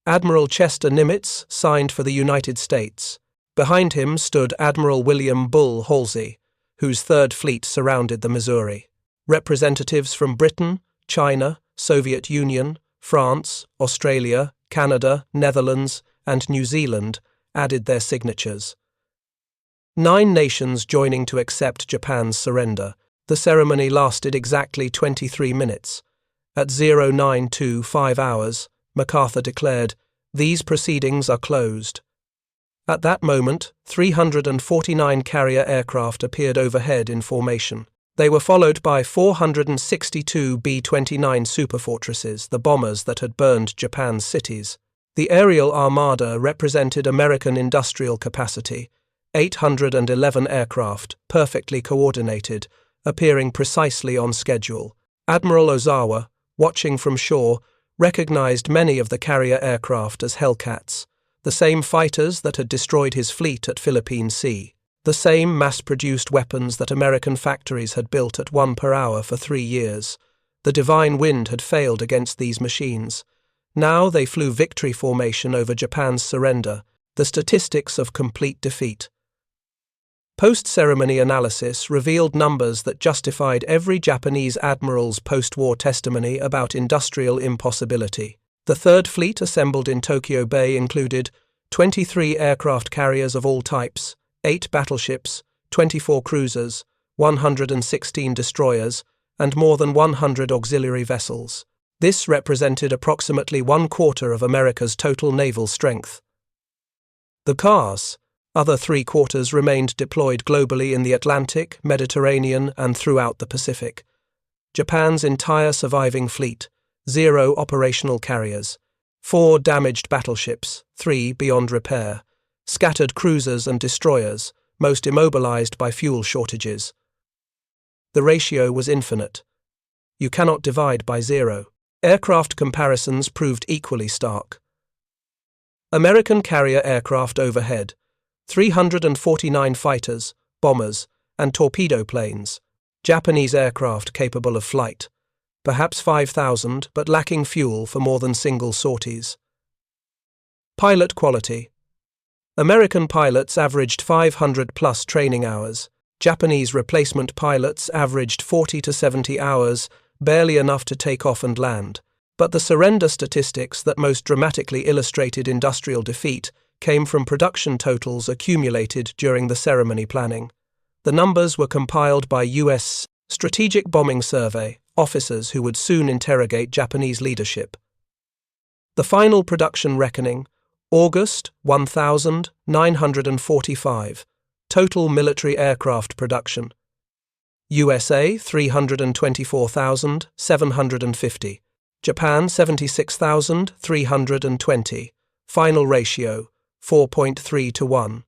Admiral Chester Nimitz signed for the United States. Behind him stood Admiral William Bull Halsey, whose Third Fleet surrounded the Missouri. Representatives from Britain, China, Soviet Union, France, Australia, Canada, Netherlands, and New Zealand added their signatures. 9 nations joining to accept Japan's surrender. The ceremony lasted exactly 23 minutes. At 0925 hours, MacArthur declared, "These proceedings are closed." At that moment, 349 carrier aircraft appeared overhead in formation. They were followed by 462 B-29 superfortresses, the bombers that had burned Japan's cities. The aerial armada represented American industrial capacity, 811 aircraft, perfectly coordinated, appearing precisely on schedule. Admiral Ozawa, watching from shore, recognized many of the carrier aircraft as Hellcats, the same fighters that had destroyed his fleet at Philippine Sea, the same mass-produced weapons that American factories had built at 1 per hour for 3 years. The divine wind had failed against these machines. Now they flew victory formation over Japan's surrender, the statistics of complete defeat. Post-ceremony analysis revealed numbers that justified every Japanese admiral's post-war testimony about industrial impossibility. The Third Fleet assembled in Tokyo Bay included 23 aircraft carriers of all types, 8 battleships, 24 cruisers, 116 destroyers, and more than 100 auxiliary vessels. This represented approximately 1/4 of America's total naval strength. The CARS, other 3/4, remained deployed globally in the Atlantic, Mediterranean, and throughout the Pacific. Japan's entire surviving fleet, 0 operational carriers, 4 damaged battleships, 3 beyond repair, scattered cruisers and destroyers, most immobilized by fuel shortages. The ratio was infinite. You cannot divide by 0. Aircraft comparisons proved equally stark. American carrier aircraft overhead, 349 fighters, bombers, and torpedo planes. Japanese aircraft capable of flight, perhaps 5,000, but lacking fuel for more than single sorties. Pilot quality. American pilots averaged 500+ training hours. Japanese replacement pilots averaged 40 to 70 hours, barely enough to take off and land. But the surrender statistics that most dramatically illustrated industrial defeat came from production totals accumulated during the ceremony planning. The numbers were compiled by U.S. Strategic Bombing Survey officers who would soon interrogate Japanese leadership. The final production reckoning, August 1,945. Total military aircraft production. USA 324,750. Japan 76,320. Final ratio 4.3 to 1.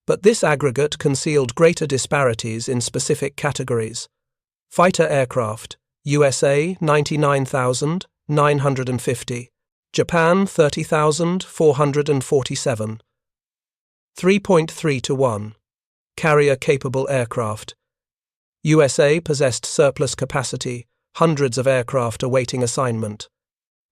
But this aggregate concealed greater disparities in specific categories. Fighter aircraft, USA 99,950. Japan 30,447. 3.3 to 1. Carrier-capable aircraft. USA possessed surplus capacity, hundreds of aircraft awaiting assignment.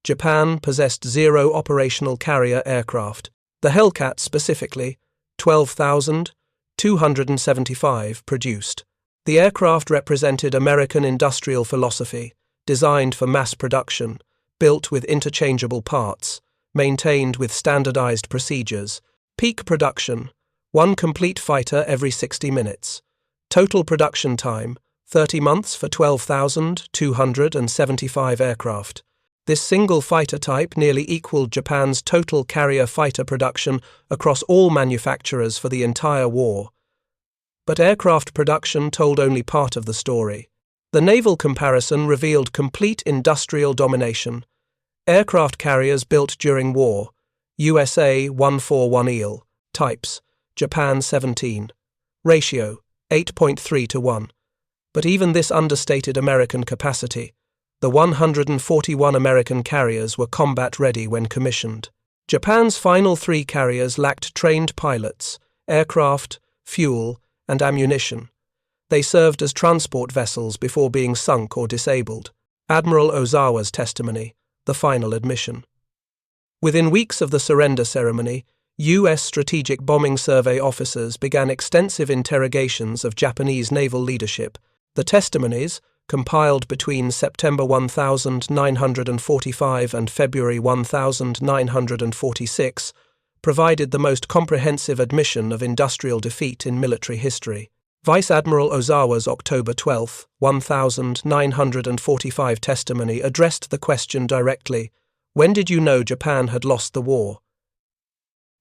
Japan possessed 0 operational carrier aircraft. The Hellcat specifically, 12,275 produced. The aircraft represented American industrial philosophy, designed for mass production, built with interchangeable parts, maintained with standardized procedures. Peak production, 1 complete fighter every 60 minutes. Total production time, 30 months for 12,275 aircraft. This single fighter type nearly equaled Japan's total carrier fighter production across all manufacturers for the entire war. But aircraft production told only part of the story. The naval comparison revealed complete industrial domination. Aircraft carriers built during war, USA 141 EAL, types, Japan 17. Ratio, 8.3 to 1. But even this understated American capacity. The 141 American carriers were combat-ready when commissioned. Japan's final 3 carriers lacked trained pilots, aircraft, fuel, and ammunition. They served as transport vessels before being sunk or disabled. Admiral Ozawa's testimony, the final admission. Within weeks of the surrender ceremony, U.S. Strategic Bombing Survey officers began extensive interrogations of Japanese naval leadership. The testimonies, compiled between September 1945 and February 1946, provided the most comprehensive admission of industrial defeat in military history. Vice Admiral Ozawa's October 12, 1945 testimony addressed the question directly: when did you know Japan had lost the war?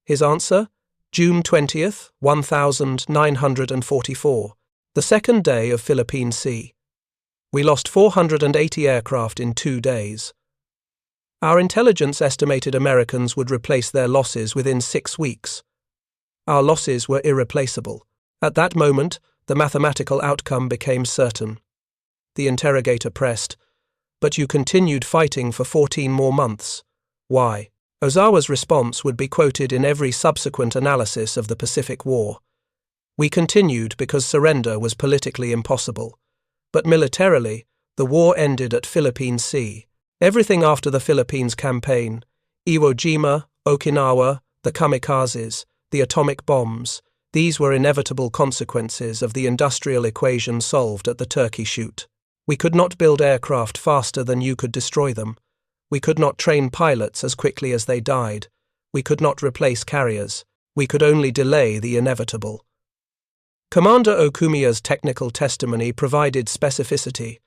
His answer? June 20, 1944, the second day of Philippine Sea. We lost 480 aircraft in 2 days. Our intelligence estimated Americans would replace their losses within 6 weeks. Our losses were irreplaceable. At that moment, the mathematical outcome became certain. The interrogator pressed, "But you continued fighting for 14 more months. Why?" Ozawa's response would be quoted in every subsequent analysis of the Pacific War. "We continued because surrender was politically impossible. But militarily, the war ended at Philippine Sea. Everything after the Philippines campaign, Iwo Jima, Okinawa, the kamikazes, the atomic bombs, These were inevitable consequences of the industrial equation solved at the Turkey Shoot. We could not build aircraft faster than you could destroy them. We could not train pilots as quickly as they died. We could not replace carriers. We could only delay the inevitable. Commander Okumiya's technical testimony provided specificity.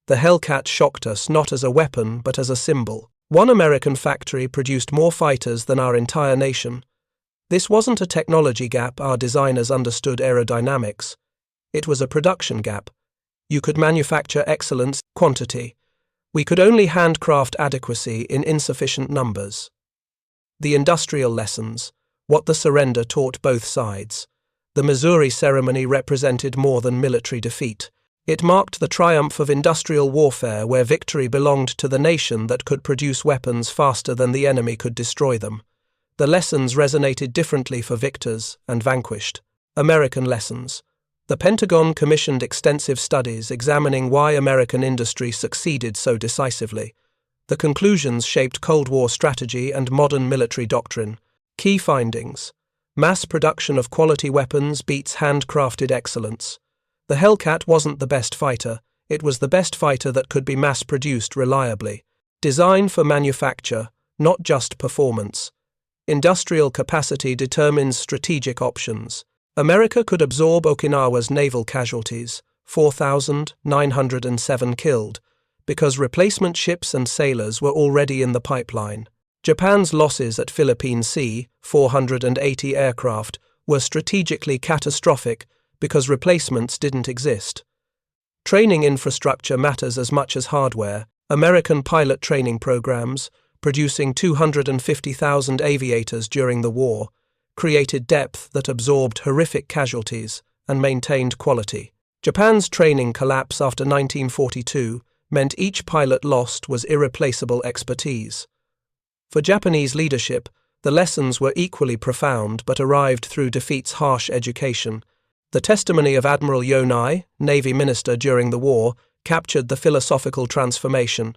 The Hellcat shocked us not as a weapon but as a symbol. One American factory produced more fighters than our entire nation. This wasn't a technology gap. Our designers understood aerodynamics. It was a production gap. You could manufacture excellence, quantity. We could only handcraft adequacy in insufficient numbers. The industrial lessons, what the surrender taught both sides. The Missouri ceremony represented more than military defeat. It marked the triumph of industrial warfare where victory belonged to the nation that could produce weapons faster than the enemy could destroy them. The lessons resonated differently for victors and vanquished. American lessons. The Pentagon commissioned extensive studies examining why American industry succeeded so decisively. The conclusions shaped Cold War strategy and modern military doctrine. Key findings. Mass production of quality weapons beats handcrafted excellence. The Hellcat wasn't the best fighter, it was the best fighter that could be mass-produced reliably. Design for manufacture, not just performance. Industrial capacity determines strategic options. America could absorb Okinawa's naval casualties, 4,907 killed, because replacement ships and sailors were already in the pipeline. Japan's losses at Philippine Sea, 480 aircraft, were strategically catastrophic because replacements didn't exist. Training infrastructure matters as much as hardware. American pilot training programs, producing 250,000 aviators during the war, created depth that absorbed horrific casualties and maintained quality. Japan's training collapse after 1942 meant each pilot lost was irreplaceable expertise. For Japanese leadership, the lessons were equally profound but arrived through defeat's harsh education. The testimony of Admiral Yonai, Navy Minister during the war, captured the philosophical transformation.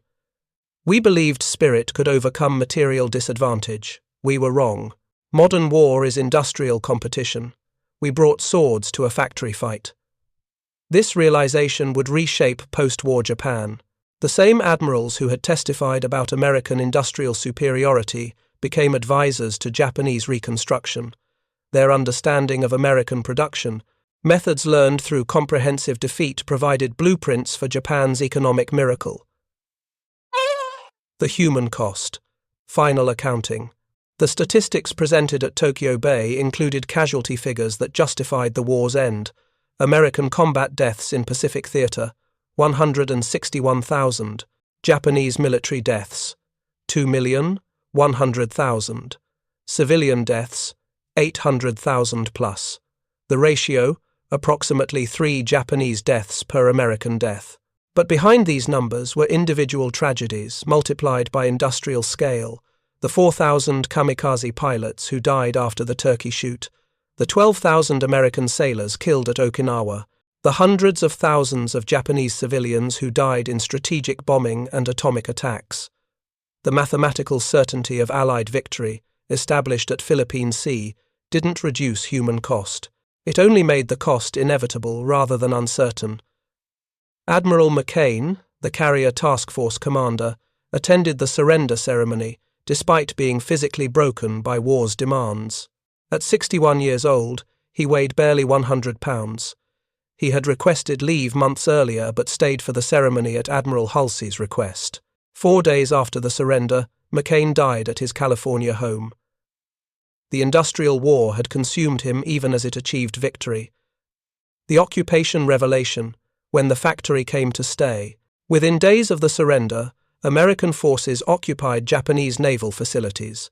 We believed spirit could overcome material disadvantage. We were wrong. Modern war is industrial competition. We brought swords to a factory fight. This realization would reshape post-war Japan. The same admirals who had testified about American industrial superiority became advisors to Japanese reconstruction. Their understanding of American production, methods learned through comprehensive defeat, provided blueprints for Japan's economic miracle. The human cost. Final accounting. The statistics presented at Tokyo Bay included casualty figures that justified the war's end. American combat deaths in Pacific Theater, 161,000. Japanese military deaths, 2,100,000. Civilian deaths, 800,000 plus. The ratio, approximately 3 Japanese deaths per American death. But behind these numbers were individual tragedies multiplied by industrial scale. The 4,000 kamikaze pilots who died after the Turkey Shoot, the 12,000 American sailors killed at Okinawa, the hundreds of thousands of Japanese civilians who died in strategic bombing and atomic attacks. The mathematical certainty of Allied victory, established at Philippine Sea, didn't reduce human cost. It only made the cost inevitable rather than uncertain. Admiral McCain, the carrier task force commander, attended the surrender ceremony, despite being physically broken by war's demands. At 61 years old, he weighed barely 100 pounds. He had requested leave months earlier but stayed for the ceremony at Admiral Halsey's request. 4 days after the surrender, McCain died at his California home. The industrial war had consumed him even as it achieved victory. The occupation revelation, when the factory came to stay. Within days of the surrender, American forces occupied Japanese naval facilities.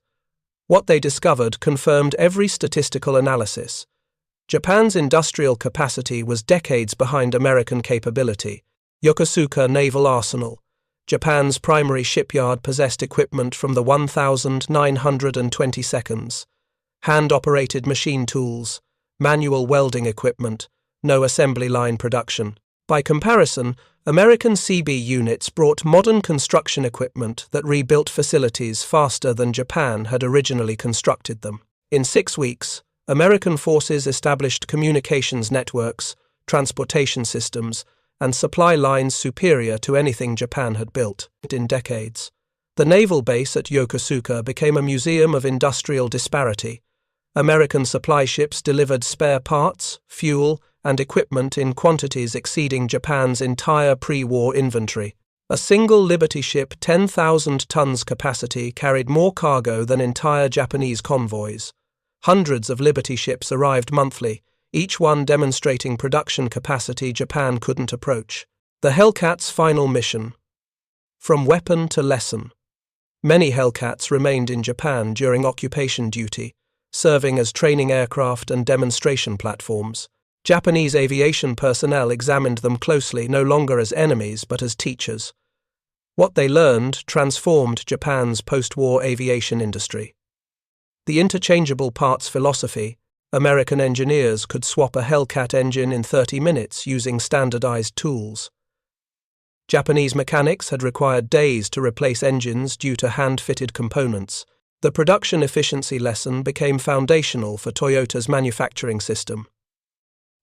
What they discovered confirmed every statistical analysis. Japan's industrial capacity was decades behind American capability. Yokosuka Naval Arsenal, Japan's primary shipyard, possessed equipment from the 1922nd. Hand-operated machine tools, manual welding equipment, no assembly line production. By comparison, American CB units brought modern construction equipment that rebuilt facilities faster than Japan had originally constructed them. In 6 weeks, American forces established communications networks, transportation systems, and supply lines superior to anything Japan had built in decades. The naval base at Yokosuka became a museum of industrial disparity. American supply ships delivered spare parts, fuel, and equipment in quantities exceeding Japan's entire pre-war inventory. A single Liberty ship, 10,000 tons capacity, carried more cargo than entire Japanese convoys. Hundreds of Liberty ships arrived monthly, each one demonstrating production capacity Japan couldn't approach. The Hellcat's final mission. From weapon to lesson. Many Hellcats remained in Japan during occupation duty, serving as training aircraft and demonstration platforms. Japanese aviation personnel examined them closely, no longer as enemies but as teachers. What they learned transformed Japan's post-war aviation industry. The interchangeable parts philosophy. American engineers could swap a Hellcat engine in 30 minutes using standardized tools. Japanese mechanics had required days to replace engines due to hand-fitted components. The production efficiency lesson became foundational for Toyota's manufacturing system.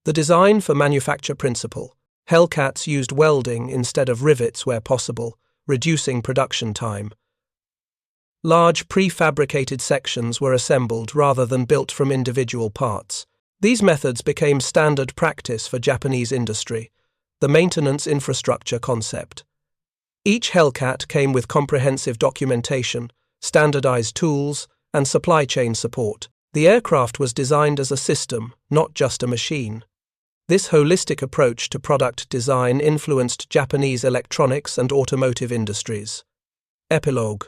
The design for manufacture principle. Hellcats used welding instead of rivets where possible, reducing production time. Large prefabricated sections were assembled rather than built from individual parts. These methods became standard practice for Japanese industry. The maintenance infrastructure concept. Each Hellcat came with comprehensive documentation, standardized tools, and supply chain support. The aircraft was designed as a system, not just a machine. This holistic approach to product design influenced Japanese electronics and automotive industries. Epilogue.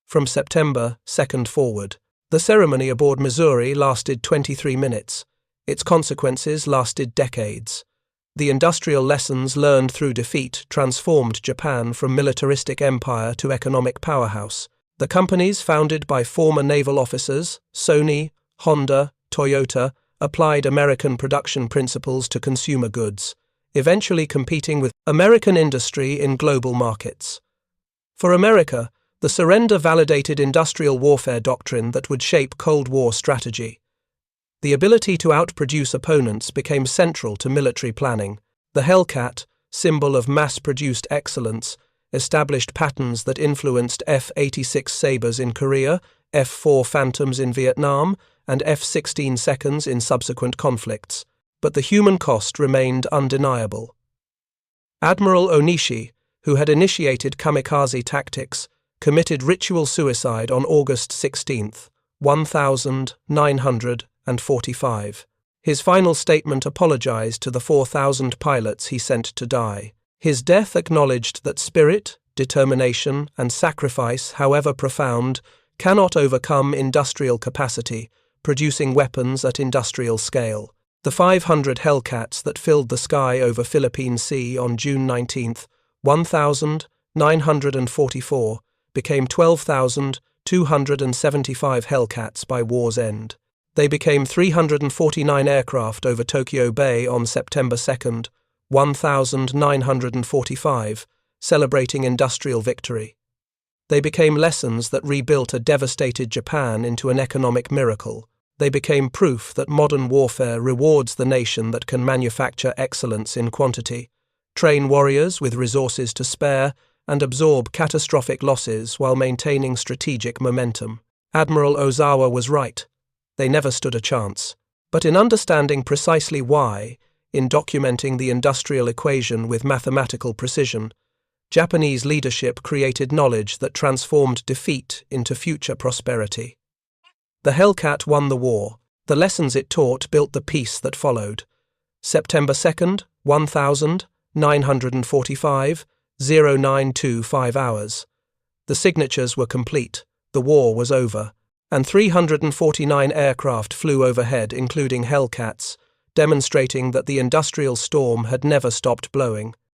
From September 2nd forward, the ceremony aboard Missouri lasted 23 minutes. Its consequences lasted decades. The industrial lessons learned through defeat transformed Japan from militaristic empire to economic powerhouse. The companies founded by former naval officers, Sony, Honda, Toyota, applied American production principles to consumer goods, eventually competing with American industry in global markets. For America, the surrender validated industrial warfare doctrine that would shape Cold War strategy. The ability to outproduce opponents became central to military planning. The Hellcat, symbol of mass-produced excellence, established patterns that influenced F-86 Sabres in Korea, F-4 Phantoms in Vietnam, and F-16 Seconds in subsequent conflicts, but the human cost remained undeniable. Admiral Onishi, who had initiated kamikaze tactics, committed ritual suicide on August 16, 1945. His final statement apologized to the 4,000 pilots he sent to die. His death acknowledged that spirit, determination, and sacrifice, however profound, cannot overcome industrial capacity, producing weapons at industrial scale. The 500 Hellcats that filled the sky over Philippine Sea on June 19, 1944, became 12,275 Hellcats by war's end. They became 349 aircraft over Tokyo Bay on September 2, 1945, celebrating industrial victory. They became lessons that rebuilt a devastated Japan into an economic miracle. They became proof that modern warfare rewards the nation that can manufacture excellence in quantity, train warriors with resources to spare, and absorb catastrophic losses while maintaining strategic momentum. Admiral Ozawa was right. They never stood a chance. But in understanding precisely why, in documenting the industrial equation with mathematical precision, Japanese leadership created knowledge that transformed defeat into future prosperity. The Hellcat won the war. The lessons it taught built the peace that followed. September 2nd, 1945, 0925 hours. The signatures were complete. The war was over. And 349 aircraft flew overhead, including Hellcats, demonstrating that the industrial storm had never stopped blowing.